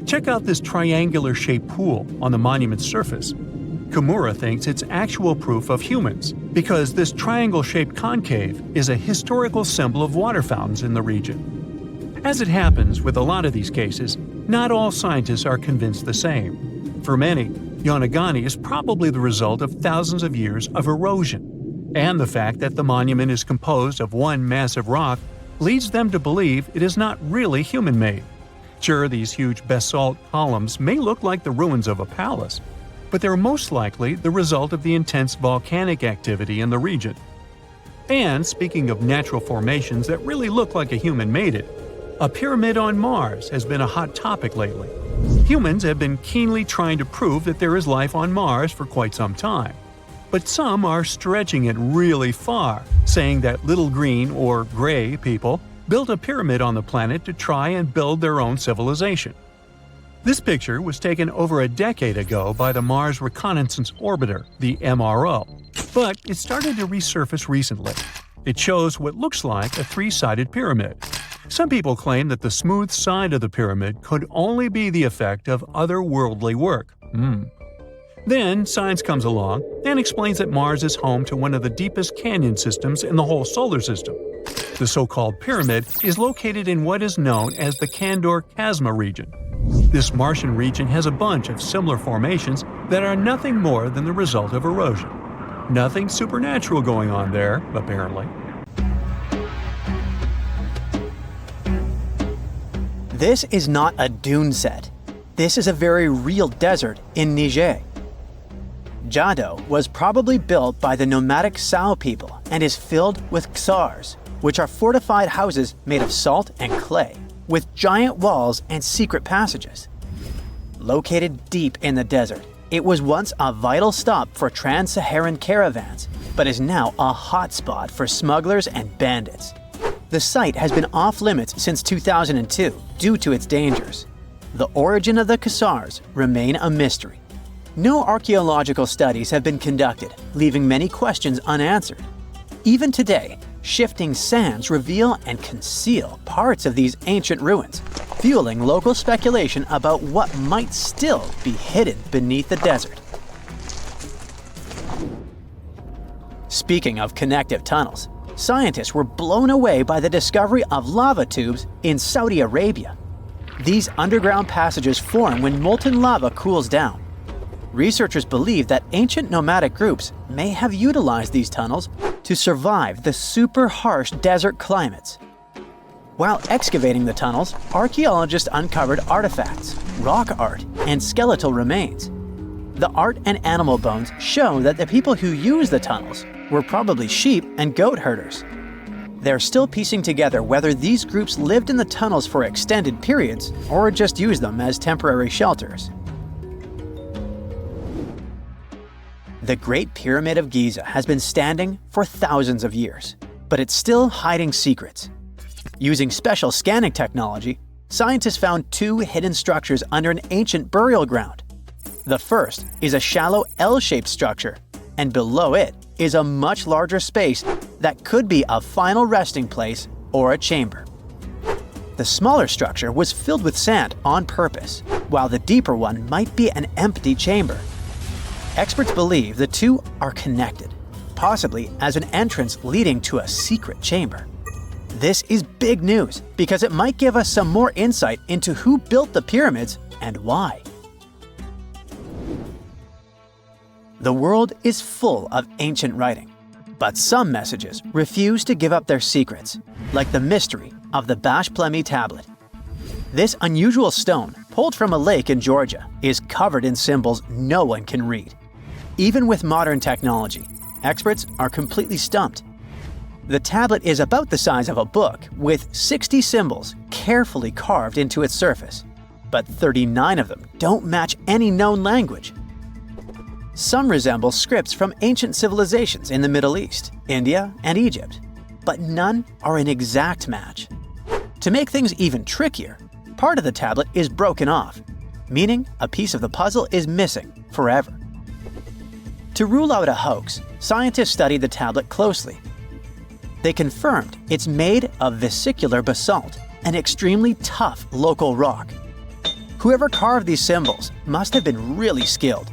C: Check out this triangular-shaped pool on the monument's surface. Kimura thinks it's actual proof of humans, because this triangle-shaped concave is a historical symbol of water fountains in the region. As it happens with a lot of these cases, not all scientists are convinced the same. For many, Yonaguni is probably the result of thousands of years of erosion, and the fact that the monument is composed of one massive rock leads them to believe it is not really human-made. Sure, these huge basalt columns may look like the ruins of a palace, but they're most likely the result of the intense volcanic activity in the region. And speaking of natural formations that really look like a human made it, a pyramid on Mars has been a hot topic lately. Humans have been keenly trying to prove that there is life on Mars for quite some time. But some are stretching it really far, saying that little green or gray people built a pyramid on the planet to try and build their own civilization. This picture was taken over a decade ago by the Mars Reconnaissance Orbiter, the MRO, but it started to resurface recently. It shows what looks like a 3-sided pyramid. Some people claim that the smooth side of the pyramid could only be the effect of otherworldly work. Then science comes along and explains that Mars is home to one of the deepest canyon systems in the whole solar system. The so-called pyramid is located in what is known as the Kandor-Chasma region. This Martian region has a bunch of similar formations that are nothing more than the result of erosion. Nothing supernatural going on there, apparently.
B: This is not a dune set. This is a very real desert in Niger. Jado was probably built by the nomadic Sao people and is filled with ksars, which are fortified houses made of salt and clay, with giant walls and secret passages. Located deep in the desert, it was once a vital stop for trans-Saharan caravans, but is now a hotspot for smugglers and bandits. The site has been off-limits since 2002 due to its dangers. The origin of the ksars remain a mystery. No archaeological studies have been conducted, leaving many questions unanswered. Even today, shifting sands reveal and conceal parts of these ancient ruins, fueling local speculation about what might still be hidden beneath the desert. Speaking of connective tunnels, scientists were blown away by the discovery of lava tubes in Saudi Arabia. These underground passages form when molten lava cools down. Researchers believe that ancient nomadic groups may have utilized these tunnels to survive the super harsh desert climates. While excavating the tunnels, archaeologists uncovered artifacts, rock art, and skeletal remains.
D: the art and animal bones show that the people who used the tunnels were probably sheep and goat herders. They're still piecing together whether these groups lived in the tunnels for extended periods or just used them as temporary shelters. The Great Pyramid of Giza has been standing for thousands of years, but it's still hiding secrets. Using special scanning technology, scientists found two hidden structures under an ancient burial ground. The first is a shallow L-shaped structure, and below it is a much larger space that could be a final resting place or a chamber. The smaller structure was filled with sand on purpose, while the deeper one might be an empty chamber. Experts believe the two are connected, possibly as an entrance leading to a secret chamber. This is big news because it might give us some more insight into who built the pyramids and why. The world is full of ancient writing, but some messages refuse to give up their secrets, like the mystery of the Bashplemi tablet. This unusual stone, pulled from a lake in Georgia, is covered in symbols no one can read. Even with modern technology, experts are completely stumped. The tablet is about the size of a book, with 60 symbols carefully carved into its surface, but 39 of them don't match any known language. Some resemble scripts from ancient civilizations in the Middle East, India, and Egypt, but none are an exact match. To make things even trickier, part of the tablet is broken off, meaning a piece of the puzzle is missing forever. To rule out a hoax, scientists studied the tablet closely. They confirmed it's made of vesicular basalt, an extremely tough local rock. Whoever carved these symbols must have been really skilled.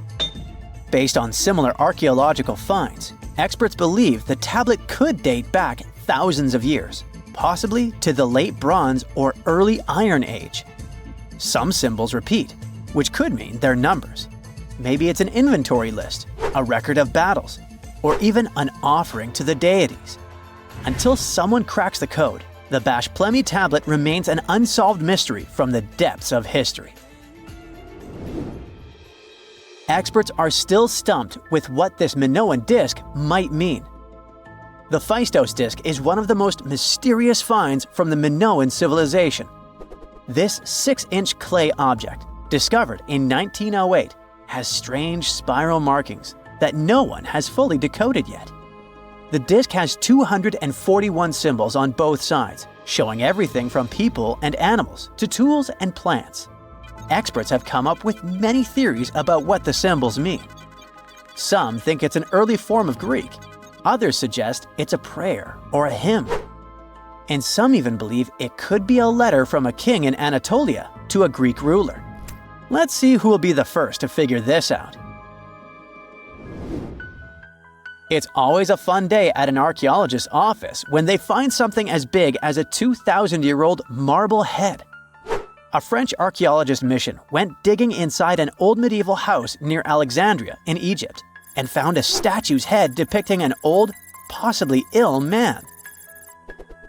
D: Based on similar archaeological finds, experts believe the tablet could date back thousands of years, possibly to the late Bronze or early Iron Age. Some symbols repeat, which could mean they're numbers. Maybe it's an inventory list, a record of battles, or even an offering to the deities. Until someone cracks the code, the Bashplemi tablet remains an unsolved mystery from the depths of history. Experts are still stumped with what this Minoan disc might mean. The Phaistos disc is one of the most mysterious finds from the Minoan civilization. This 6-inch clay object, discovered in 1908, has strange spiral markings that no one has fully decoded yet. The disc has 241 symbols on both sides, showing everything from people and animals to tools and plants. Experts have come up with many theories about what the symbols mean. Some think it's an early form of Greek. Others suggest it's a prayer or a hymn. And some even believe it could be a letter from a king in Anatolia to a Greek ruler. Let's see who will be the first to figure this out. It's always a fun day at an archaeologist's office when they find something as big as a 2,000-year-old marble head. A French archaeologist mission went digging inside an old medieval house near Alexandria in Egypt and found a statue's head depicting an old, possibly ill man.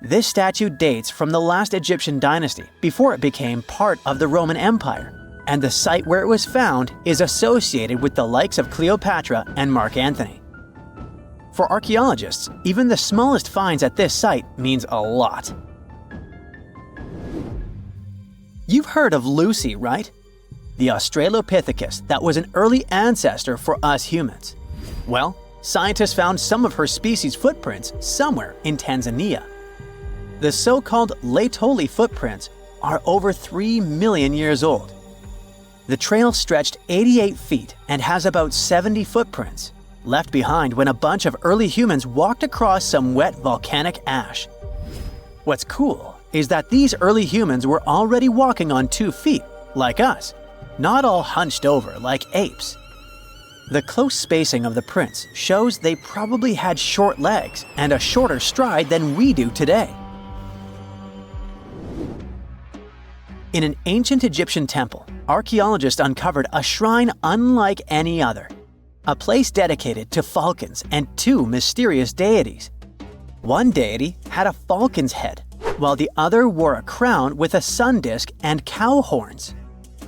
D: This statue dates from the last Egyptian dynasty before it became part of the Roman Empire, and the site where it was found is associated with the likes of Cleopatra and Mark Antony. For archaeologists, even the smallest finds at this site means a lot. You've heard of Lucy, right? The Australopithecus that was an early ancestor for us humans. Well, scientists found some of her species' footprints somewhere in Tanzania. The so-called Laetoli footprints are over 3 million years old. The trail stretched 88 feet and has about 70 footprints, left behind when a bunch of early humans walked across some wet volcanic ash. What's cool is that these early humans were already walking on 2 feet, like us, not all hunched over like apes. The close spacing of the prints shows they probably had short legs and a shorter stride than we do today. In an ancient Egyptian temple, archaeologists uncovered a shrine unlike any other, a place dedicated to falcons and 2 mysterious deities. One deity had a falcon's head, while the other wore a crown with a sun disk and cow horns.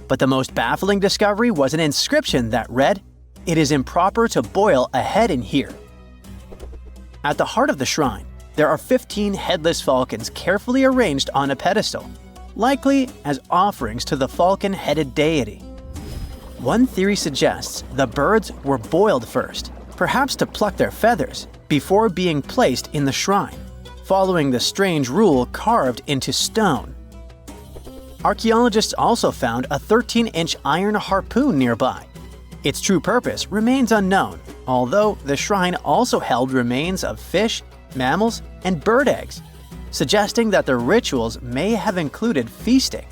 D: But the most baffling discovery was an inscription that read, it is improper to boil a head in here. At the heart of the shrine, there are 15 headless falcons carefully arranged on a pedestal, likely as offerings to the falcon-headed deity. One theory suggests the birds were boiled first, perhaps to pluck their feathers, before being placed in the shrine, following the strange rule carved into stone. Archaeologists also found a 13-inch iron harpoon nearby. Its true purpose remains unknown, although the shrine also held remains of fish, mammals, and bird eggs, suggesting that the rituals may have included feasting.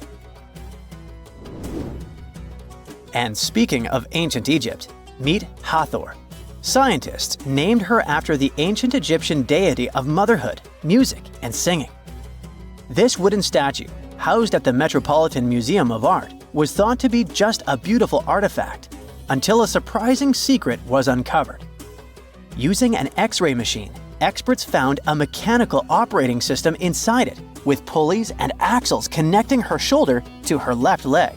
D: And speaking of ancient Egypt, meet Hathor. Scientists named her after the ancient Egyptian deity of motherhood, music, and singing. This wooden statue, housed at the Metropolitan Museum of Art, was thought to be just a beautiful artifact, until a surprising secret was uncovered. Using an X-ray machine, experts found a mechanical operating system inside it, with pulleys and axles connecting her shoulder to her left leg.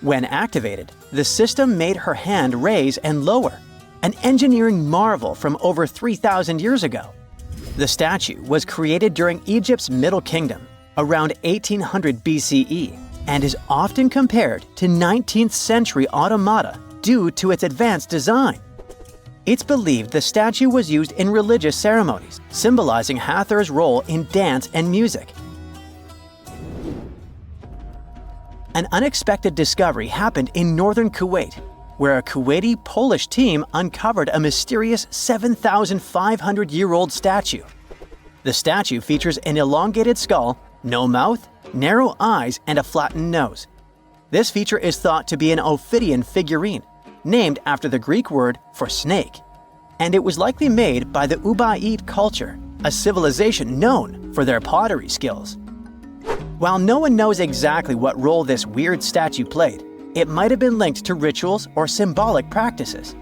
D: When activated, the system made her hand raise and lower, an engineering marvel from over 3,000 years ago. The statue was created during Egypt's Middle Kingdom, around 1800 BCE, and is often compared to 19th century Automata due to its advanced design. It's believed the statue was used in religious ceremonies, symbolizing Hathor's role in dance and music. An unexpected discovery happened in northern Kuwait, where a Kuwaiti-Polish team uncovered a mysterious 7,500-year-old statue. The statue features an elongated skull, no mouth, narrow eyes, and a flattened nose. This feature is thought to be an Ophidian figurine, named after the Greek word for snake, and it was likely made by the Ubaid culture, a civilization known for their pottery skills. While no one knows exactly what role this weird statue played, it might have been linked to rituals or symbolic practices.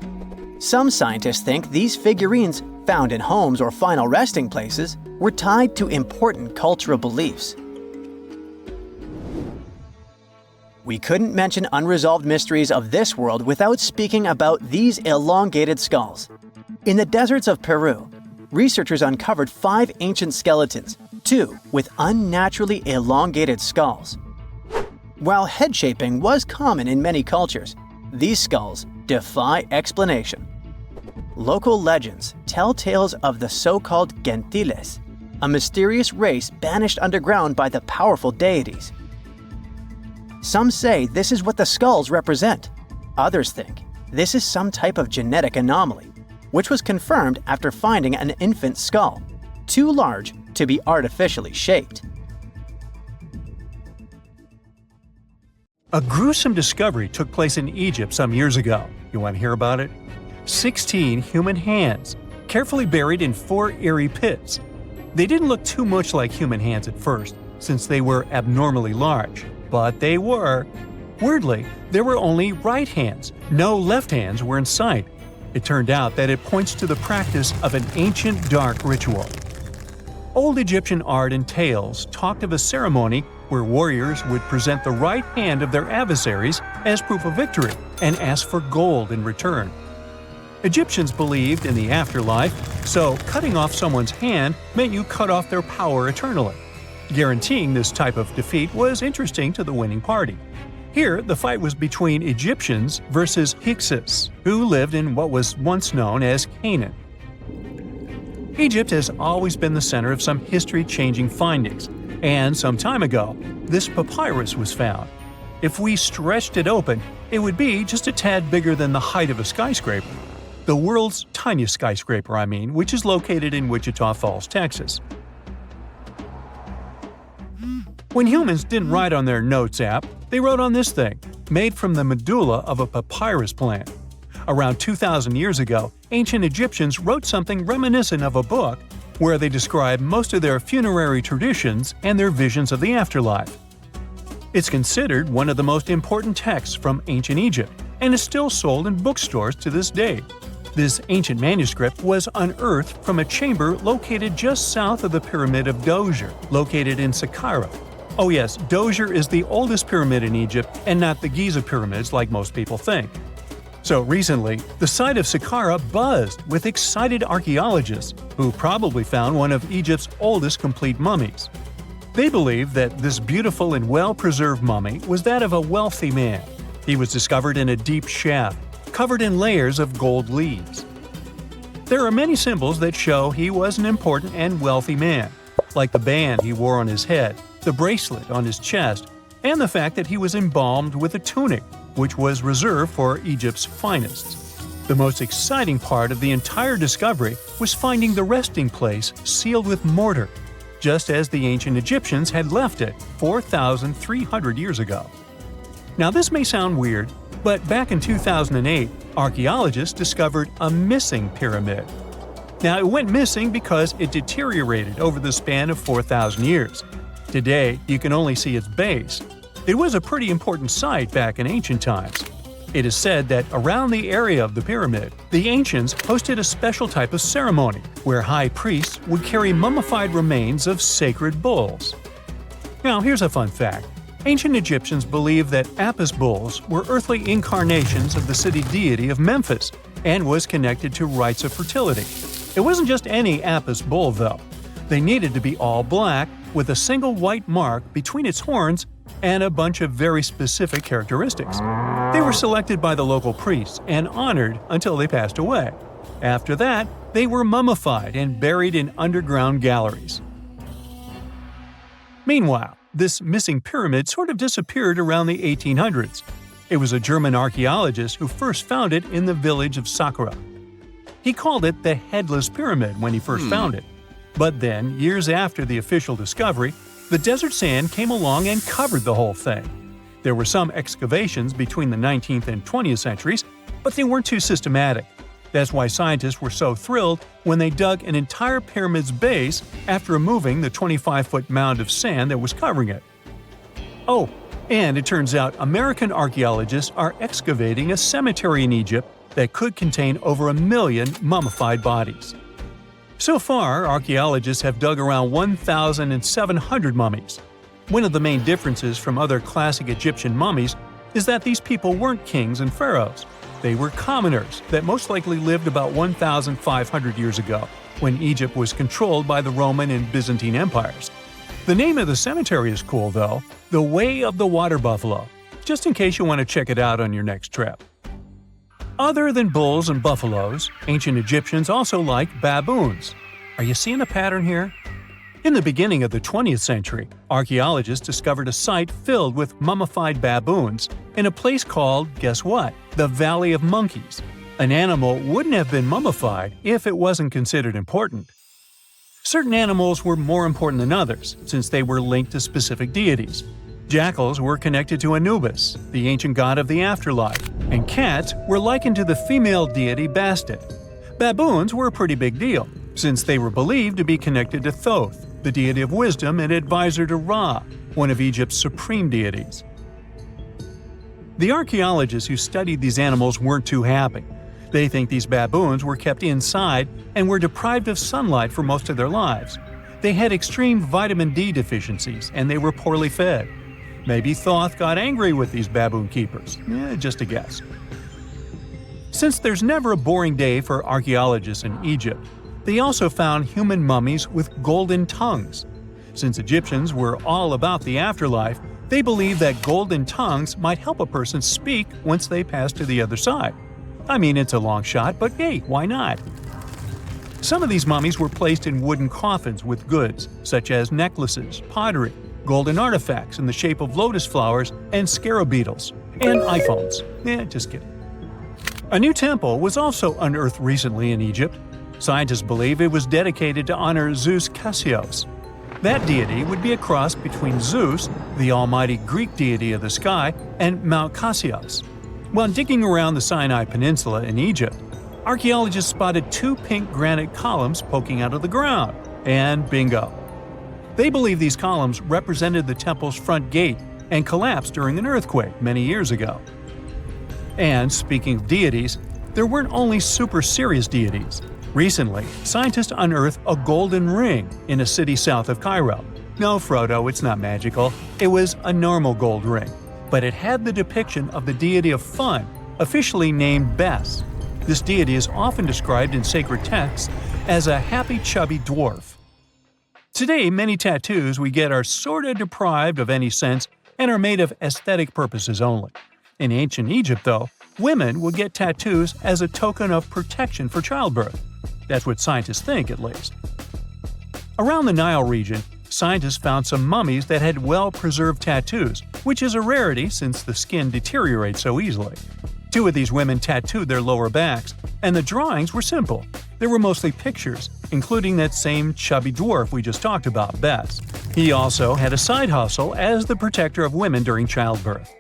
D: Some scientists think these figurines, found in homes or final resting places, were tied to important cultural beliefs. We couldn't mention unresolved mysteries of this world without speaking about these elongated skulls. In the deserts of Peru, researchers uncovered 5 ancient skeletons, 2 with unnaturally elongated skulls. While head shaping was common in many cultures, these skulls defy explanation. Local legends tell tales of the so-called gentiles, a mysterious race banished underground by the powerful deities. Some say this is what the skulls represent. Others think this is some type of genetic anomaly, which was confirmed after finding an infant skull, too large to be artificially shaped.
C: A gruesome discovery took place in Egypt some years ago. You want to hear about it? 16 human hands, carefully buried in 4 eerie pits. They didn't look too much like human hands at first, since they were abnormally large, but they were. Weirdly, there were only right hands. No left hands were in sight. It turned out that it points to the practice of an ancient dark ritual. Old Egyptian art and tales talked of a ceremony where warriors would present the right hand of their adversaries as proof of victory and ask for gold in return. Egyptians believed in the afterlife, so cutting off someone's hand meant you cut off their power eternally. Guaranteeing this type of defeat was interesting to the winning party. Here, the fight was between Egyptians versus Hyksos, who lived in what was once known as Canaan. Egypt has always been the center of some history-changing findings, and some time ago, this papyrus was found. If we stretched it open, it would be just a tad bigger than the height of a skyscraper. The world's tiniest skyscraper, which is located in Wichita Falls, Texas. When humans didn't write on their notes app, they wrote on this thing, made from the medulla of a papyrus plant. Around 2,000 years ago, ancient Egyptians wrote something reminiscent of a book where they describe most of their funerary traditions and their visions of the afterlife. It's considered one of the most important texts from ancient Egypt and is still sold in bookstores to this day. This ancient manuscript was unearthed from a chamber located just south of the Pyramid of Djoser, located in Sakara. Oh yes, Djoser is the oldest pyramid in Egypt and not the Giza pyramids like most people think. So recently, the site of Sakara buzzed with excited archaeologists who probably found one of Egypt's oldest complete mummies. They believe that this beautiful and well-preserved mummy was that of a wealthy man. He was discovered in a deep shaft, covered in layers of gold leaves. There are many symbols that show he was an important and wealthy man, like the band he wore on his head, the bracelet on his chest, and the fact that he was embalmed with a tunic, which was reserved for Egypt's finest. The most exciting part of the entire discovery was finding the resting place sealed with mortar, just as the ancient Egyptians had left it 4,300 years ago. Now this may sound weird, but back in 2008, archaeologists discovered a missing pyramid. Now it went missing because it deteriorated over the span of 4,000 years. Today, you can only see its base. It was a pretty important site back in ancient times. It is said that around the area of the pyramid, the ancients hosted a special type of ceremony where high priests would carry mummified remains of sacred bulls. Now here's a fun fact. Ancient Egyptians believed that Apis bulls were earthly incarnations of the city deity of Memphis and was connected to rites of fertility. It wasn't just any Apis bull, though. They needed to be all black with a single white mark between its horns and a bunch of very specific characteristics. They were selected by the local priests and honored until they passed away. After that, they were mummified and buried in underground galleries. Meanwhile, this missing pyramid sort of disappeared around the 1800s. It was a German archaeologist who first found it in the village of Sakara. He called it the Headless Pyramid when he first found it. But then, years after the official discovery, the desert sand came along and covered the whole thing. There were some excavations between the 19th and 20th centuries, but they weren't too systematic. That's why scientists were so thrilled when they dug an entire pyramid's base after removing the 25-foot mound of sand that was covering it. Oh, and it turns out American archaeologists are excavating a cemetery in Egypt that could contain over 1 million mummified bodies. So far, archaeologists have dug around 1,700 mummies. One of the main differences from other classic Egyptian mummies is that these people weren't kings and pharaohs. They were commoners that most likely lived about 1,500 years ago, when Egypt was controlled by the Roman and Byzantine empires. The name of the cemetery is cool, though, the Way of the Water Buffalo, just in case you want to check it out on your next trip. Other than bulls and buffaloes, ancient Egyptians also liked baboons. Are you seeing a pattern here? In the beginning of the 20th century, archaeologists discovered a site filled with mummified baboons in a place called, guess what? The Valley of Monkeys. An animal wouldn't have been mummified if it wasn't considered important. Certain animals were more important than others, since they were linked to specific deities. Jackals were connected to Anubis, the ancient god of the afterlife, and cats were likened to the female deity Bastet. Baboons were a pretty big deal, since they were believed to be connected to Thoth, the deity of wisdom and advisor to Ra, one of Egypt's supreme deities. The archaeologists who studied these animals weren't too happy. They think these baboons were kept inside and were deprived of sunlight for most of their lives. They had extreme vitamin D deficiencies and they were poorly fed. Maybe Thoth got angry with these baboon keepers. Just a guess. Since there's never a boring day for archaeologists in Egypt, they also found human mummies with golden tongues. Since Egyptians were all about the afterlife, they believed that golden tongues might help a person speak once they pass to the other side. I mean, it's a long shot, but hey, why not? Some of these mummies were placed in wooden coffins with goods, such as necklaces, pottery, golden artifacts in the shape of lotus flowers and scarab beetles, and iPhones. Just kidding. A new temple was also unearthed recently in Egypt. Scientists believe it was dedicated to honor Zeus Cassios. That deity would be a cross between Zeus, the almighty Greek deity of the sky, and Mount Cassios. While digging around the Sinai Peninsula in Egypt, archaeologists spotted 2 pink granite columns poking out of the ground, and bingo. They believe these columns represented the temple's front gate and collapsed during an earthquake many years ago. And speaking of deities, there weren't only super serious deities. Recently, scientists unearthed a golden ring in a city south of Cairo. No, Frodo, it's not magical. It was a normal gold ring, but it had the depiction of the deity of fun, officially named Bes. This deity is often described in sacred texts as a happy chubby dwarf. Today, many tattoos we get are sorta deprived of any sense and are made of aesthetic purposes only. In ancient Egypt, though, women would get tattoos as a token of protection for childbirth. That's what scientists think, at least. Around the Nile region, scientists found some mummies that had well-preserved tattoos, which is a rarity since the skin deteriorates so easily. 2 of these women tattooed their lower backs, and the drawings were simple. There were mostly pictures, including that same chubby dwarf we just talked about, Bes. He also had a side hustle as the protector of women during childbirth.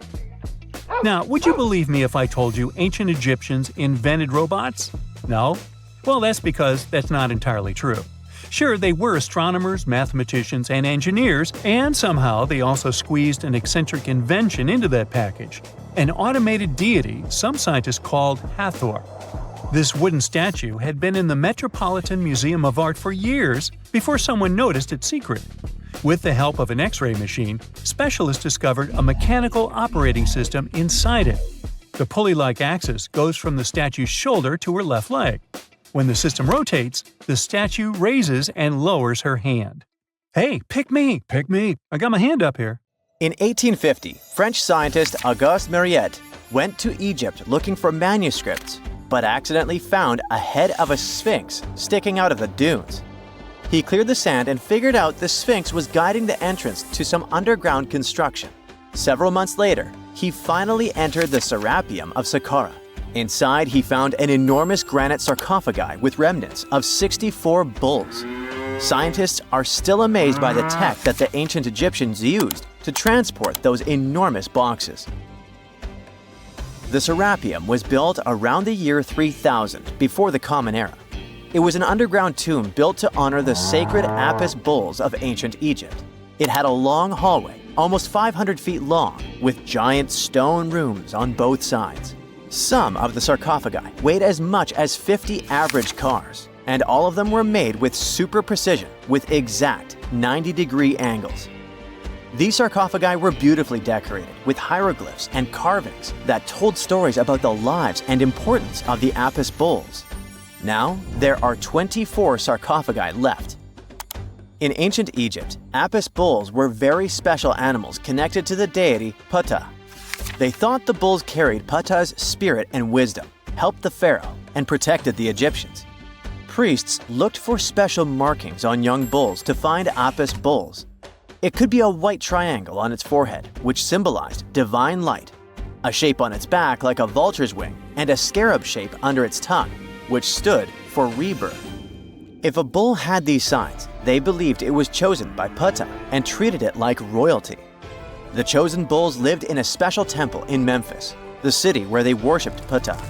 C: Now, would you believe me if I told you ancient Egyptians invented robots? No? Well, that's because that's not entirely true. Sure, they were astronomers, mathematicians, and engineers, and somehow they also squeezed an eccentric invention into that package. An automated deity some scientists called Hathor. This wooden statue had been in the Metropolitan Museum of Art for years before someone noticed its secret. With the help of an X-ray machine, specialists discovered a mechanical operating system inside it. The pulley-like axis goes from the statue's shoulder to her left leg. When the system rotates, the statue raises and lowers her hand. Hey, pick me! I got my hand up here.
D: In 1850, French scientist Auguste Mariette went to Egypt looking for manuscripts, but accidentally found a head of a sphinx sticking out of the dunes. He cleared the sand and figured out the sphinx was guiding the entrance to some underground construction. Several months later, he finally entered the Serapium of Saqqara. Inside, he found an enormous granite sarcophagi with remnants of 64 bulls. Scientists are still amazed by the tech that the ancient Egyptians used to transport those enormous boxes. The Serapium was built around the year 3000 before the Common Era. It was an underground tomb built to honor the sacred Apis bulls of ancient Egypt. It had a long hallway, almost 500 feet long, with giant stone rooms on both sides. Some of the sarcophagi weighed as much as 50 average cars, and all of them were made with super precision with exact 90-degree angles. These sarcophagi were beautifully decorated with hieroglyphs and carvings that told stories about the lives and importance of the Apis bulls. Now, there are 24 sarcophagi left. In ancient Egypt, Apis bulls were very special animals connected to the deity Ptah. They thought the bulls carried Ptah's spirit and wisdom, helped the pharaoh, and protected the Egyptians. Priests looked for special markings on young bulls to find Apis bulls. It could be a white triangle on its forehead, which symbolized divine light, a shape on its back like a vulture's wing, and a scarab shape under its tongue, which stood for rebirth. If a bull had these signs, they believed it was chosen by Ptah and treated it like royalty. The chosen bulls lived in a special temple in Memphis, the city where they worshipped Ptah.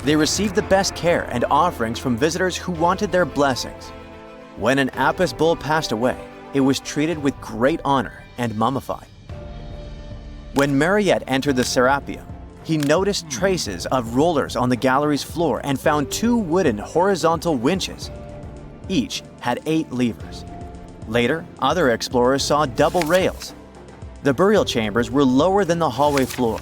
D: They received the best care and offerings from visitors who wanted their blessings. When an Apis bull passed away, it was treated with great honor and mummified. When Mariette entered the Serapium, he noticed traces of rollers on the gallery's floor and found 2 wooden horizontal winches. Each had 8 levers. Later, other explorers saw double rails. The burial chambers were lower than the hallway floor.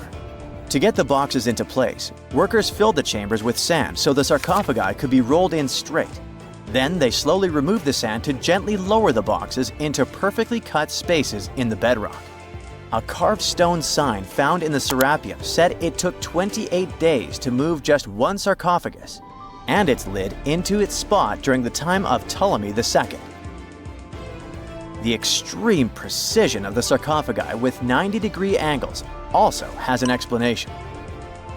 D: To get the boxes into place, workers filled the chambers with sand so the sarcophagi could be rolled in straight. Then they slowly removed the sand to gently lower the boxes into perfectly cut spaces in the bedrock. A carved stone sign found in the Serapium said it took 28 days to move just one sarcophagus and its lid into its spot during the time of Ptolemy II. The extreme precision of the sarcophagi with 90-degree angles also has an explanation.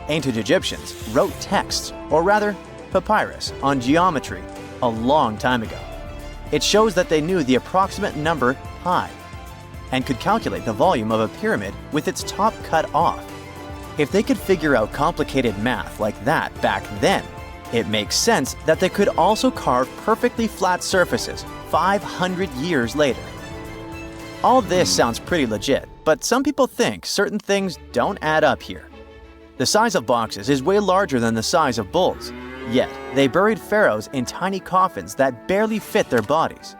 D: Ancient Egyptians wrote texts, or rather, papyrus, on geometry a long time ago. It shows that they knew the approximate number pi and could calculate the volume of a pyramid with its top cut off. If they could figure out complicated math like that back then, it makes sense that they could also carve perfectly flat surfaces 500 years later. All this sounds pretty legit, but some people think certain things don't add up here. The size of boxes is way larger than the size of bulls, yet they buried pharaohs in tiny coffins that barely fit their bodies.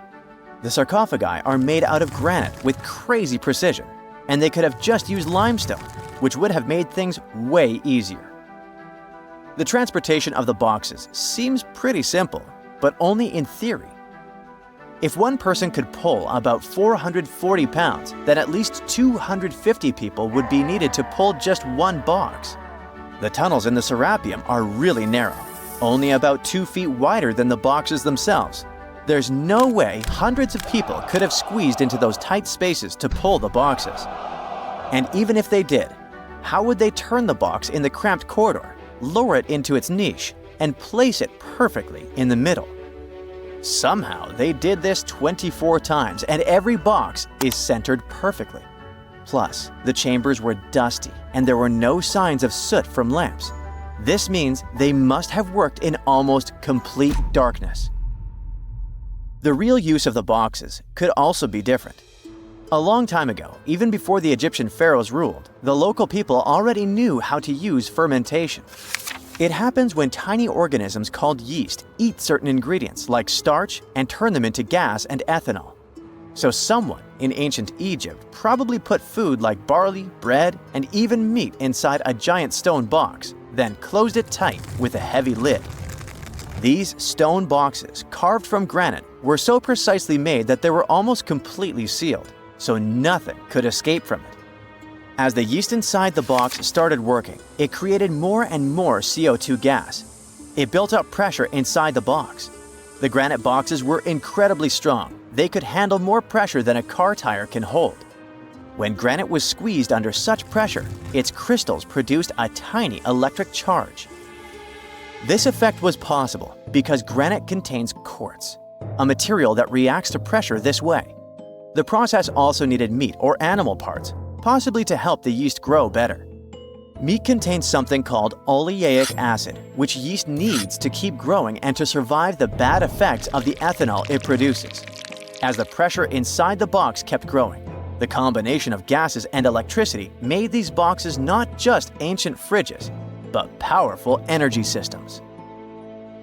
D: The sarcophagi are made out of granite with crazy precision, and they could have just used limestone, which would have made things way easier. The transportation of the boxes seems pretty simple, but only in theory. If one person could pull about 440 pounds, then at least 250 people would be needed to pull just one box. The tunnels in the Serapium are really narrow, only about 2 feet wider than the boxes themselves. There's no way hundreds of people could have squeezed into those tight spaces to pull the boxes. And even if they did, how would they turn the box in the cramped corridor, lower it into its niche, and place it perfectly in the middle? Somehow, they did this 24 times, and every box is centered perfectly. Plus, the chambers were dusty, and there were no signs of soot from lamps. This means they must have worked in almost complete darkness. The real use of the boxes could also be different. A long time ago, even before the Egyptian pharaohs ruled, the local people already knew how to use fermentation. It happens when tiny organisms called yeast eat certain ingredients like starch and turn them into gas and ethanol. So someone in ancient Egypt probably put food like barley, bread, and even meat inside a giant stone box, then closed it tight with a heavy lid. These stone boxes, carved from granite, were so precisely made that they were almost completely sealed, so nothing could escape from it. As the yeast inside the box started working, it created more and more CO2 gas. It built up pressure inside the box. The granite boxes were incredibly strong. They could handle more pressure than a car tire can hold. When granite was squeezed under such pressure, its crystals produced a tiny electric charge. This effect was possible because granite contains quartz, a material that reacts to pressure this way. The process also needed meat or animal parts, possibly to help the yeast grow better. Meat contains something called oleic acid, which yeast needs to keep growing and to survive the bad effects of the ethanol it produces. As the pressure inside the box kept growing, the combination of gases and electricity made these boxes not just ancient fridges, but powerful energy systems.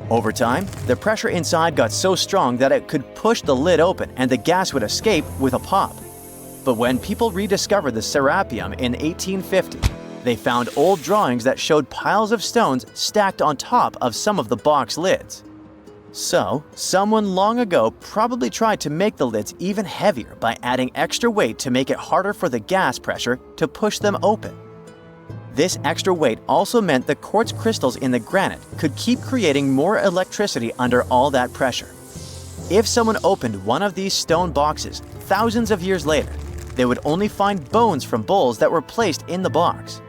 D: Over time, the pressure inside got so strong that it could push the lid open and the gas would escape with a pop. But when people rediscovered the Serapium in 1850, they found old drawings that showed piles of stones stacked on top of some of the box lids. So, someone long ago probably tried to make the lids even heavier by adding extra weight to make it harder for the gas pressure to push them open. This extra weight also meant the quartz crystals in the granite could keep creating more electricity under all that pressure. If someone opened one of these stone boxes thousands of years later, they would only find bones from bulls that were placed in the box.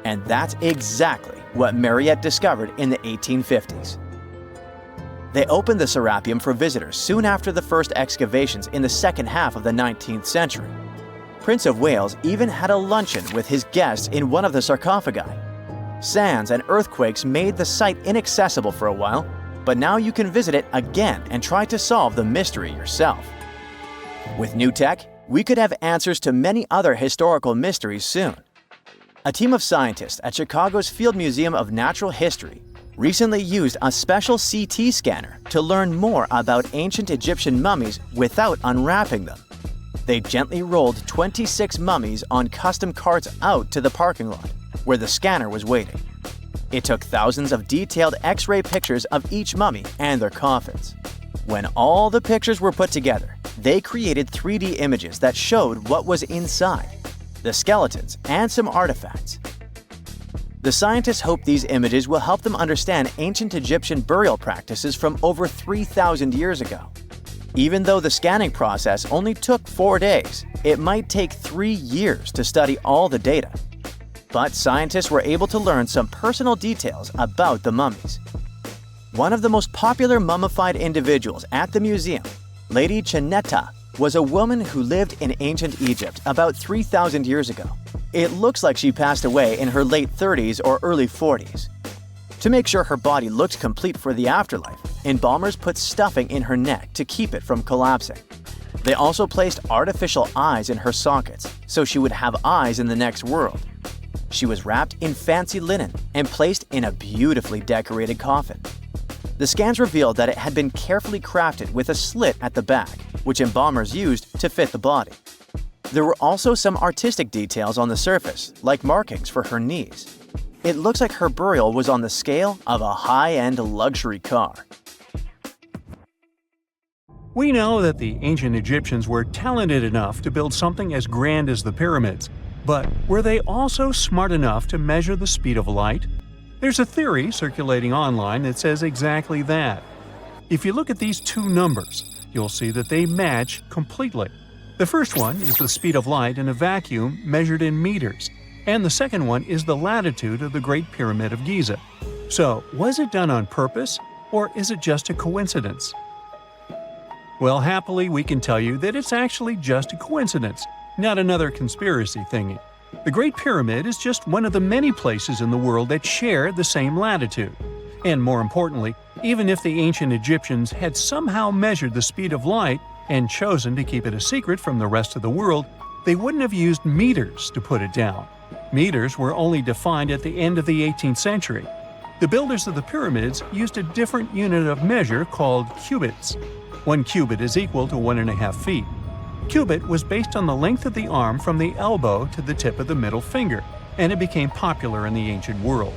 D: And that's exactly what Mariette discovered in the 1850s. They opened the Serapium for visitors soon after the first excavations in the second half of the 19th century. Prince of Wales even had a luncheon with his guests in one of the sarcophagi. Sands and earthquakes made the site inaccessible for a while, but now you can visit it again and try to solve the mystery yourself. With new tech, we could have answers to many other historical mysteries soon. A team of scientists at Chicago's Field Museum of Natural History recently used a special CT scanner to learn more about ancient Egyptian mummies without unwrapping them. They gently rolled 26 mummies on custom carts out to the parking lot, where the scanner was waiting. It took thousands of detailed X-ray pictures of each mummy and their coffins. When all the pictures were put together, they created 3D images that showed what was inside, the skeletons, and some artifacts. The scientists hope these images will help them understand ancient Egyptian burial practices from over 3,000 years ago. Even though the scanning process only took 4 days, it might take 3 years to study all the data. But scientists were able to learn some personal details about the mummies. One of the most popular mummified individuals at the museum, Lady Chineta, was a woman who lived in ancient Egypt about 3,000 years ago. It looks like she passed away in her late 30s or early 40s. To make sure her body looked complete for the afterlife, embalmers put stuffing in her neck to keep it from collapsing. They also placed artificial eyes in her sockets, so she would have eyes in the next world. She was wrapped in fancy linen and placed in a beautifully decorated coffin. The scans revealed that it had been carefully crafted with a slit at the back, which embalmers used to fit the body. There were also some artistic details on the surface, like markings for her knees. it looks like her burial was on the scale of a high-end luxury car.
C: We know that the ancient Egyptians were talented enough to build something as grand as the pyramids, but were they also smart enough to measure the speed of light? There's a theory circulating online that says exactly that. If you look at these two numbers, you'll see that they match completely. The first one is the speed of light in a vacuum measured in meters, and the second one is the latitude of the Great Pyramid of Giza. So, was it done on purpose, or is it just a coincidence? Well, happily, we can tell you that it's actually just a coincidence, not another conspiracy thingy. The Great Pyramid is just one of the many places in the world that share the same latitude. And more importantly, even if the ancient Egyptians had somehow measured the speed of light and chosen to keep it a secret from the rest of the world, they wouldn't have used meters to put it down. Meters were only defined at the end of the 18th century. The builders of the pyramids used a different unit of measure called cubits. 1 cubit is equal to 1.5 feet. Cubit was based on the length of the arm from the elbow to the tip of the middle finger, and it became popular in the ancient world.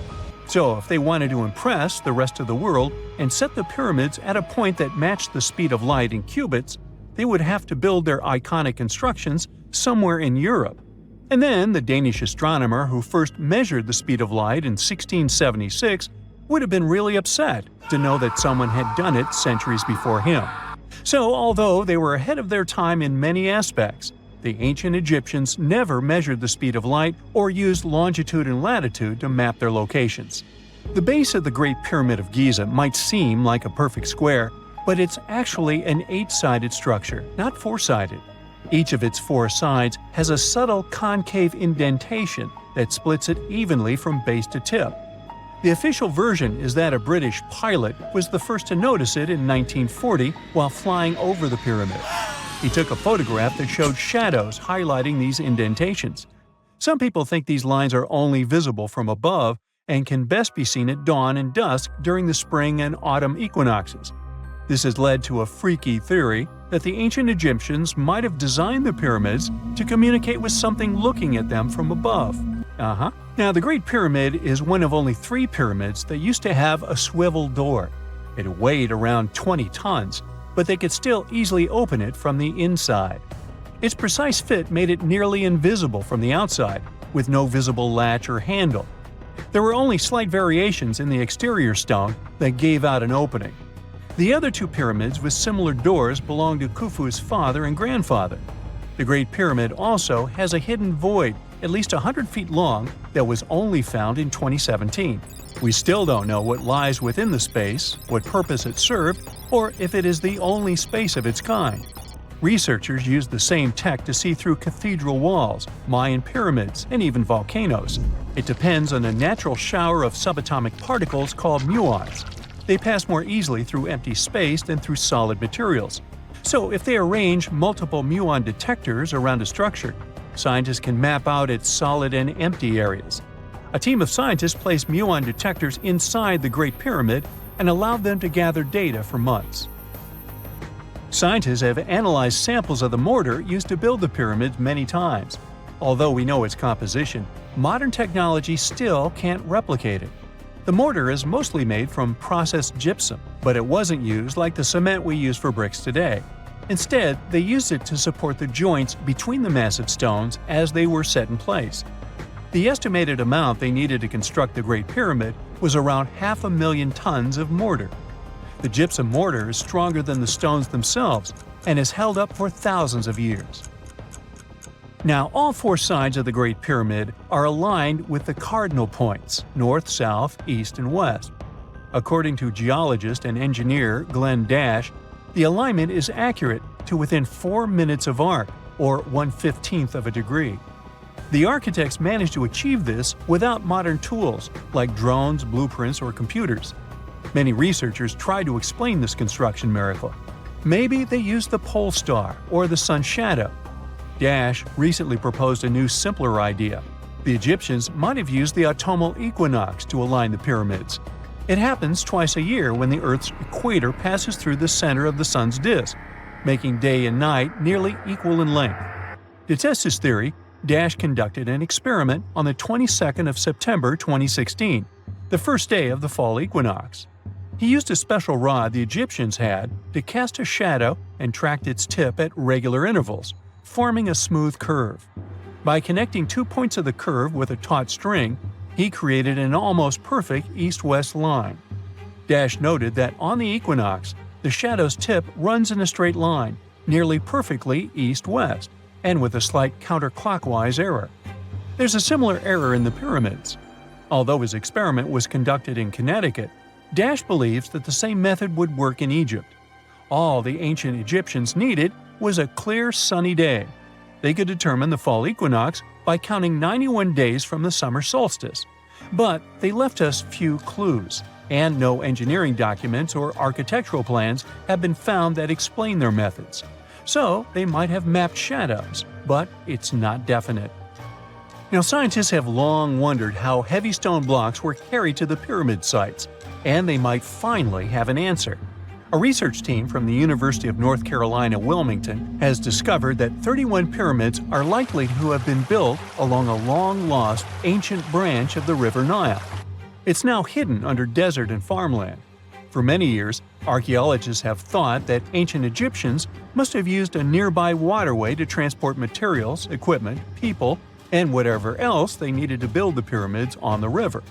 C: So if they wanted to impress the rest of the world and set the pyramids at a point that matched the speed of light in cubits, they would have to build their iconic constructions somewhere in Europe. And then the Danish astronomer who first measured the speed of light in 1676 would have been really upset to know that someone had done it centuries before him. So although they were ahead of their time in many aspects, the ancient Egyptians never measured the speed of light or used longitude and latitude to map their locations. The base of the Great Pyramid of Giza might seem like a perfect square, but it's actually an 8-sided structure, not 4-sided. Each of its 4 sides has a subtle concave indentation that splits it evenly from base to tip. The official version is that a British pilot was the first to notice it in 1940 while flying over the pyramid. He took a photograph that showed shadows highlighting these indentations. Some people think these lines are only visible from above and can best be seen at dawn and dusk during the spring and autumn equinoxes. This has led to a freaky theory that the ancient Egyptians might have designed the pyramids to communicate with something looking at them from above. Now, the Great Pyramid is one of only 3 pyramids that used to have a swivel door. It weighed around 20 tons, but they could still easily open it from the inside. Its precise fit made it nearly invisible from the outside, with no visible latch or handle. There were only slight variations in the exterior stone that gave out an opening. The other 2 pyramids with similar doors belonged to Khufu's father and grandfather. The Great Pyramid also has a hidden void at least 100 feet long that was only found in 2017. We still don't know what lies within the space, what purpose it served, or if it is the only space of its kind. Researchers use the same tech to see through cathedral walls, Mayan pyramids, and even volcanoes. It depends on a natural shower of subatomic particles called muons. They pass more easily through empty space than through solid materials. So if they arrange multiple muon detectors around a structure, scientists can map out its solid and empty areas. A team of scientists placed muon detectors inside the Great Pyramid and allowed them to gather data for months. Scientists have analyzed samples of the mortar used to build the pyramids many times. Although we know its composition, modern technology still can't replicate it. The mortar is mostly made from processed gypsum, but it wasn't used like the cement we use for bricks today. Instead, they used it to support the joints between the massive stones as they were set in place. The estimated amount they needed to construct the Great Pyramid was around 500,000 tons of mortar. The gypsum mortar is stronger than the stones themselves and has held up for thousands of years. Now, all 4 sides of the Great Pyramid are aligned with the cardinal points – north, south, east, and west. According to geologist and engineer Glenn Dash, the alignment is accurate to within 4 minutes of arc, or 1/15th of a degree. The architects managed to achieve this without modern tools like drones, blueprints, or computers. Many researchers try to explain this construction miracle. Maybe they used the pole star or the sun's shadow. Dash recently proposed a new, simpler idea. The Egyptians might have used the autumnal equinox to align the pyramids. It happens twice a year when the Earth's equator passes through the center of the sun's disk, making day and night nearly equal in length. To test this theory, Dash conducted an experiment on the 22nd of September 2016, the first day of the fall equinox. He used a special rod the Egyptians had to cast a shadow and tracked its tip at regular intervals, forming a smooth curve. By connecting 2 points of the curve with a taut string, he created an almost perfect east-west line. Dash noted that on the equinox, the shadow's tip runs in a straight line, nearly perfectly east-west, and with a slight counterclockwise error. There's a similar error in the pyramids. Although his experiment was conducted in Connecticut, Dash believes that the same method would work in Egypt. All the ancient Egyptians needed was a clear, sunny day. They could determine the fall equinox by counting 91 days from the summer solstice. But they left us few clues, and no engineering documents or architectural plans have been found that explain their methods. So they might have mapped shadows, but it's not definite. Now, scientists have long wondered how heavy stone blocks were carried to the pyramid sites, and they might finally have an answer. A research team from the University of North Carolina, Wilmington, has discovered that 31 pyramids are likely to have been built along a long-lost ancient branch of the River Nile. It's now hidden under desert and farmland. For many years, archaeologists have thought that ancient Egyptians must have used a nearby waterway to transport materials, equipment, people, and whatever else they needed to build the pyramids on the river.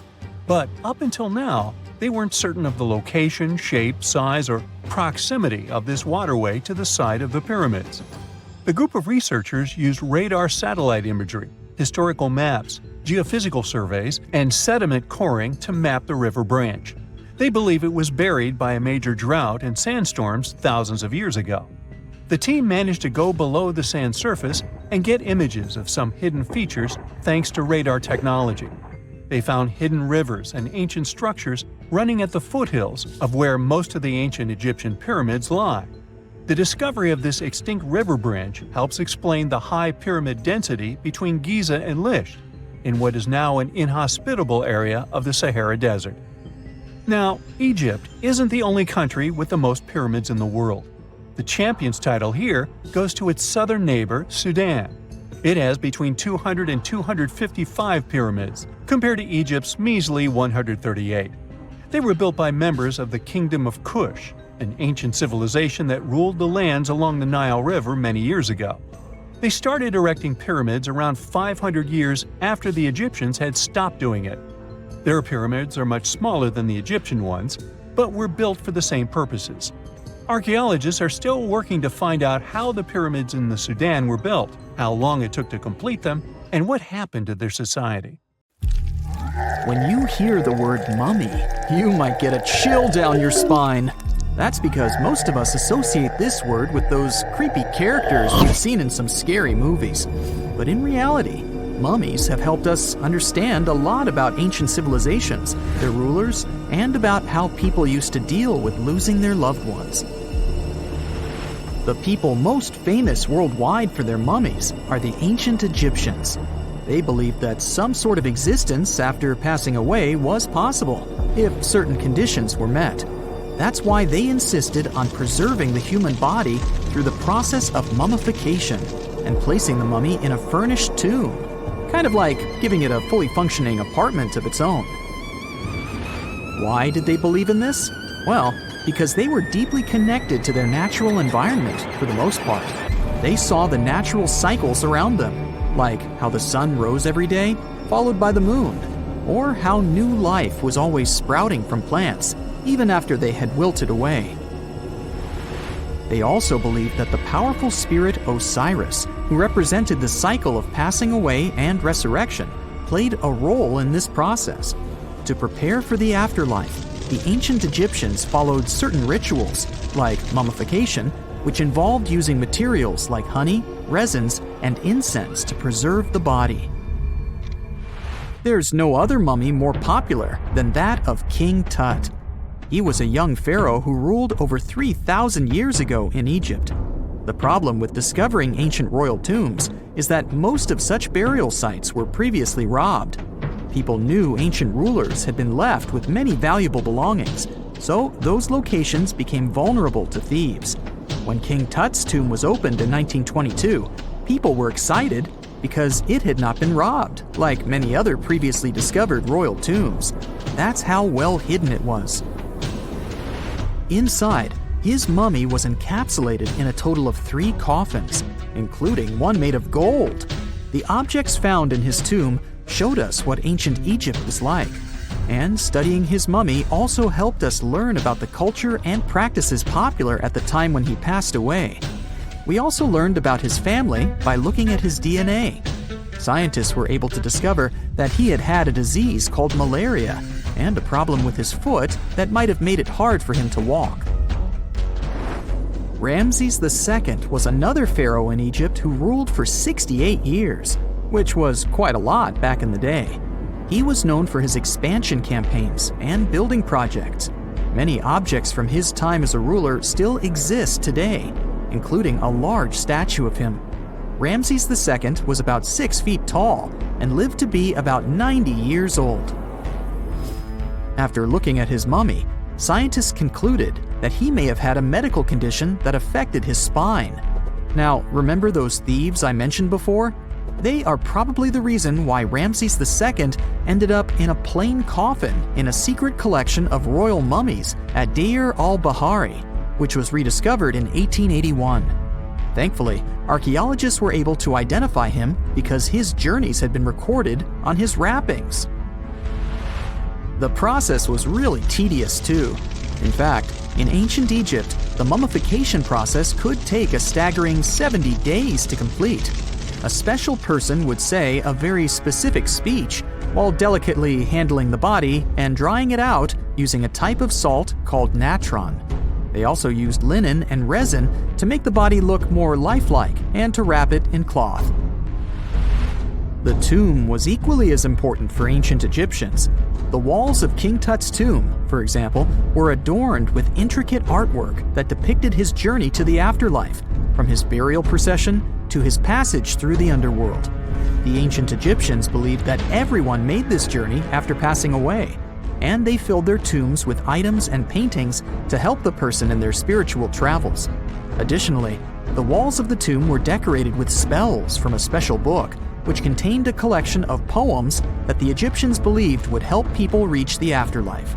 C: But up until now, they weren't certain of the location, shape, size, or proximity of this waterway to the site of the pyramids. The group of researchers used radar satellite imagery, historical maps, geophysical surveys, and sediment coring to map the river branch. They believe it was buried by a major drought and sandstorms thousands of years ago. The team managed to go below the sand surface and get images of some hidden features thanks to radar technology. They found hidden rivers and ancient structures running at the foothills of where most of the ancient Egyptian pyramids lie. The discovery of this extinct river branch helps explain the high pyramid density between Giza and Lisht, in what is now an inhospitable area of the Sahara Desert. Now, Egypt isn't the only country with the most pyramids in the world. The champion's title here goes to its southern neighbor, Sudan. It has between 200 and 255 pyramids, compared to Egypt's measly 138. They were built by members of the Kingdom of Kush, an ancient civilization that ruled the lands along the Nile River many years ago. They started erecting pyramids around 500 years after the Egyptians had stopped doing it. Their pyramids are much smaller than the Egyptian ones, but were built for the same purposes. Archaeologists are still working to find out how the pyramids in the Sudan were built, how long it took to complete them, and what happened to their society.
A: When you hear the word mummy, you might get a chill down your spine. That's because most of us associate this word with those creepy characters we've seen in some scary movies. But in reality, mummies have helped us understand a lot about ancient civilizations, their rulers, and about how people used to deal with losing their loved ones. The people most famous worldwide for their mummies are the ancient Egyptians. They believed that some sort of existence after passing away was possible, if certain conditions were met. That's why they insisted on preserving the human body through the process of mummification and placing the mummy in a furnished tomb, kind of like giving it a fully functioning apartment of its own. Why did they believe in this? Well, because they were deeply connected to their natural environment for the most part. They saw the natural cycles around them, like how the sun rose every day, followed by the moon, or how new life was always sprouting from plants, even after they had wilted away. They also believed that the powerful spirit Osiris, who represented the cycle of passing away and resurrection, played a role in this process. To prepare for the afterlife, the ancient Egyptians followed certain rituals, like mummification, which involved using materials like honey, resins, and incense to preserve the body. There's no other mummy more popular than that of King Tut. He was a young pharaoh who ruled over 3,000 years ago in Egypt. The problem with discovering ancient royal tombs is that most of such burial sites were previously robbed. People knew ancient rulers had been left with many valuable belongings, so those locations became vulnerable to thieves. When King Tut's tomb was opened in 1922, people were excited, because it had not been robbed, like many other previously discovered royal tombs. That's how well hidden it was. Inside, his mummy was encapsulated in a total of 3 coffins, including one made of gold. The objects found in his tomb showed us what ancient Egypt was like, and studying his mummy also helped us learn about the culture and practices popular at the time when he passed away. We also learned about his family by looking at his DNA. Scientists were able to discover that he had had a disease called malaria and a problem with his foot that might have made it hard for him to walk. Ramses II was another pharaoh in Egypt who ruled for 68 years, which was quite a lot back in the day. He was known for his expansion campaigns and building projects. Many objects from his time as a ruler still exist today, including a large statue of him. Ramses II was about 6 feet tall and lived to be about 90 years old. After looking at his mummy, scientists concluded that he may have had a medical condition that affected his spine. Now, remember those thieves I mentioned before? They are probably the reason why Ramses II ended up in a plain coffin in a secret collection of royal mummies at Deir al-Bahari, which was rediscovered in 1881. Thankfully, archaeologists were able to identify him because his journeys had been recorded on his wrappings. The process was really tedious too. In fact, in ancient Egypt, the mummification process could take a staggering 70 days to complete. A special person would say a very specific speech while delicately handling the body and drying it out using a type of salt called natron. They also used linen and resin to make the body look more lifelike and to wrap it in cloth. The tomb was equally as important for ancient Egyptians. The walls of King Tut's tomb, for example, were adorned with intricate artwork that depicted his journey to the afterlife, from his burial procession to his passage through the underworld. The ancient Egyptians believed that everyone made this journey after passing away, and they filled their tombs with items and paintings to help the person in their spiritual travels. Additionally, the walls of the tomb were decorated with spells from a special book, which contained a collection of poems that the Egyptians believed would help people reach the afterlife.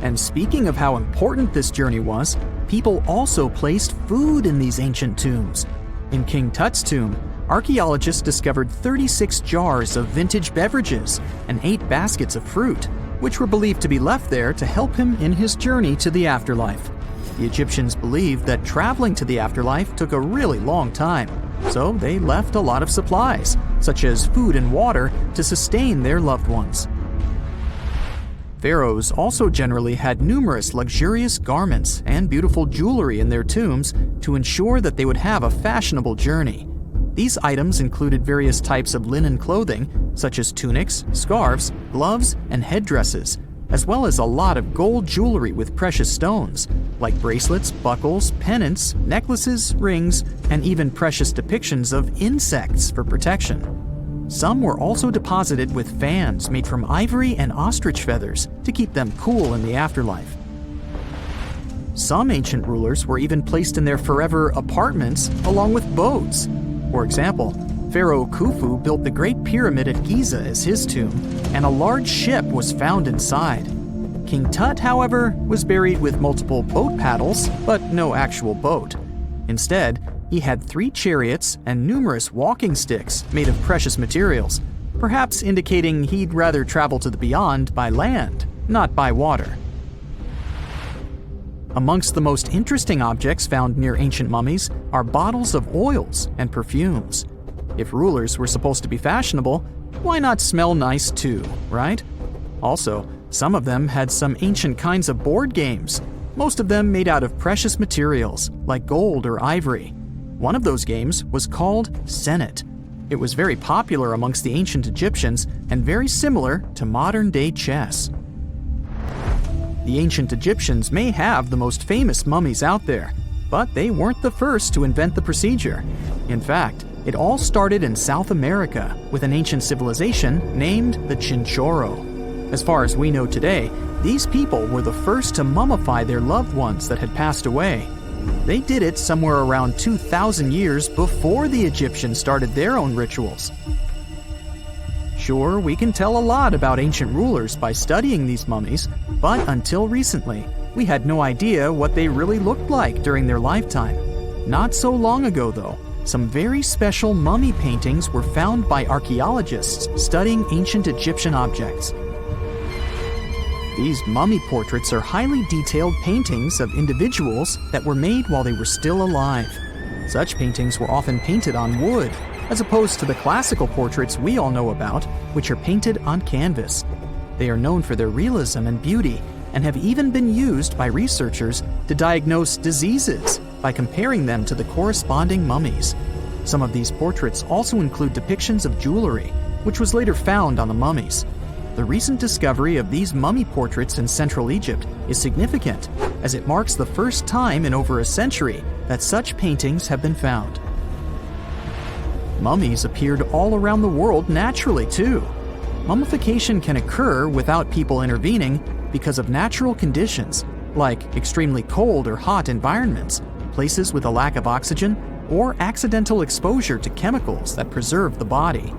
A: And speaking of how important this journey was, people also placed food in these ancient tombs. In King Tut's tomb, archaeologists discovered 36 jars of vintage beverages and 8 baskets of fruit, which were believed to be left there to help him in his journey to the afterlife. The Egyptians believed that traveling to the afterlife took a really long time, so they left a lot of supplies, such as food and water, to sustain their loved ones. Pharaohs also generally had numerous luxurious garments and beautiful jewelry in their tombs to ensure that they would have a fashionable journey. These items included various types of linen clothing, such as tunics, scarves, gloves, and headdresses, as well as a lot of gold jewelry with precious stones, like bracelets, buckles, pendants, necklaces, rings, and even precious depictions of insects for protection. Some were also deposited with fans made from ivory and ostrich feathers to keep them cool in the afterlife. Some ancient rulers were even placed in their forever apartments along with boats. For example, Pharaoh Khufu built the Great Pyramid at Giza as his tomb, and a large ship was found inside. King Tut, however, was buried with multiple boat paddles, but no actual boat. Instead, he had 3 chariots and numerous walking sticks made of precious materials, perhaps indicating he'd rather travel to the beyond by land, not by water. Amongst the most interesting objects found near ancient mummies are bottles of oils and perfumes. If rulers were supposed to be fashionable, why not smell nice too, right? Also, some of them had some ancient kinds of board games, most of them made out of precious materials like gold or ivory. One of those games was called Senet. It was very popular amongst the ancient Egyptians and very similar to modern-day chess. The ancient Egyptians may have the most famous mummies out there, but they weren't the first to invent the procedure. In fact, it all started in South America with an ancient civilization named the Chinchorro. As far as we know today, these people were the first to mummify their loved ones that had passed away. They did it somewhere around 2,000 years before the Egyptians started their own rituals. Sure, we can tell a lot about ancient rulers by studying these mummies, but until recently, we had no idea what they really looked like during their lifetime. Not so long ago, though, some very special mummy paintings were found by archaeologists studying ancient Egyptian objects. These mummy portraits are highly detailed paintings of individuals that were made while they were still alive. Such paintings were often painted on wood, as opposed to the classical portraits we all know about, which are painted on canvas. They are known for their realism and beauty, and have even been used by researchers to diagnose diseases by comparing them to the corresponding mummies. Some of these portraits also include depictions of jewelry, which was later found on the mummies. The recent discovery of these mummy portraits in Central Egypt is significant, as it marks the first time in over a century that such paintings have been found. Mummies appeared all around the world naturally, too. Mummification can occur without people intervening because of natural conditions, like extremely cold or hot environments, places with a lack of oxygen, or accidental exposure to chemicals that preserve the body.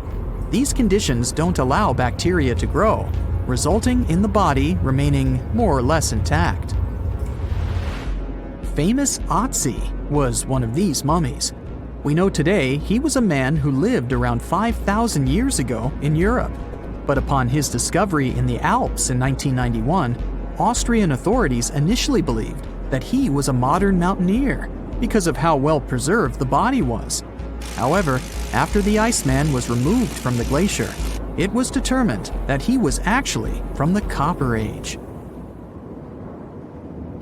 A: These conditions don't allow bacteria to grow, resulting in the body remaining more or less intact. Famous Otzi was one of these mummies. We know today he was a man who lived around 5,000 years ago in Europe. But upon his discovery in the Alps in 1991, Austrian authorities initially believed that he was a modern mountaineer because of how well preserved the body was. However, after the Iceman was removed from the glacier, it was determined that he was actually from the Copper Age.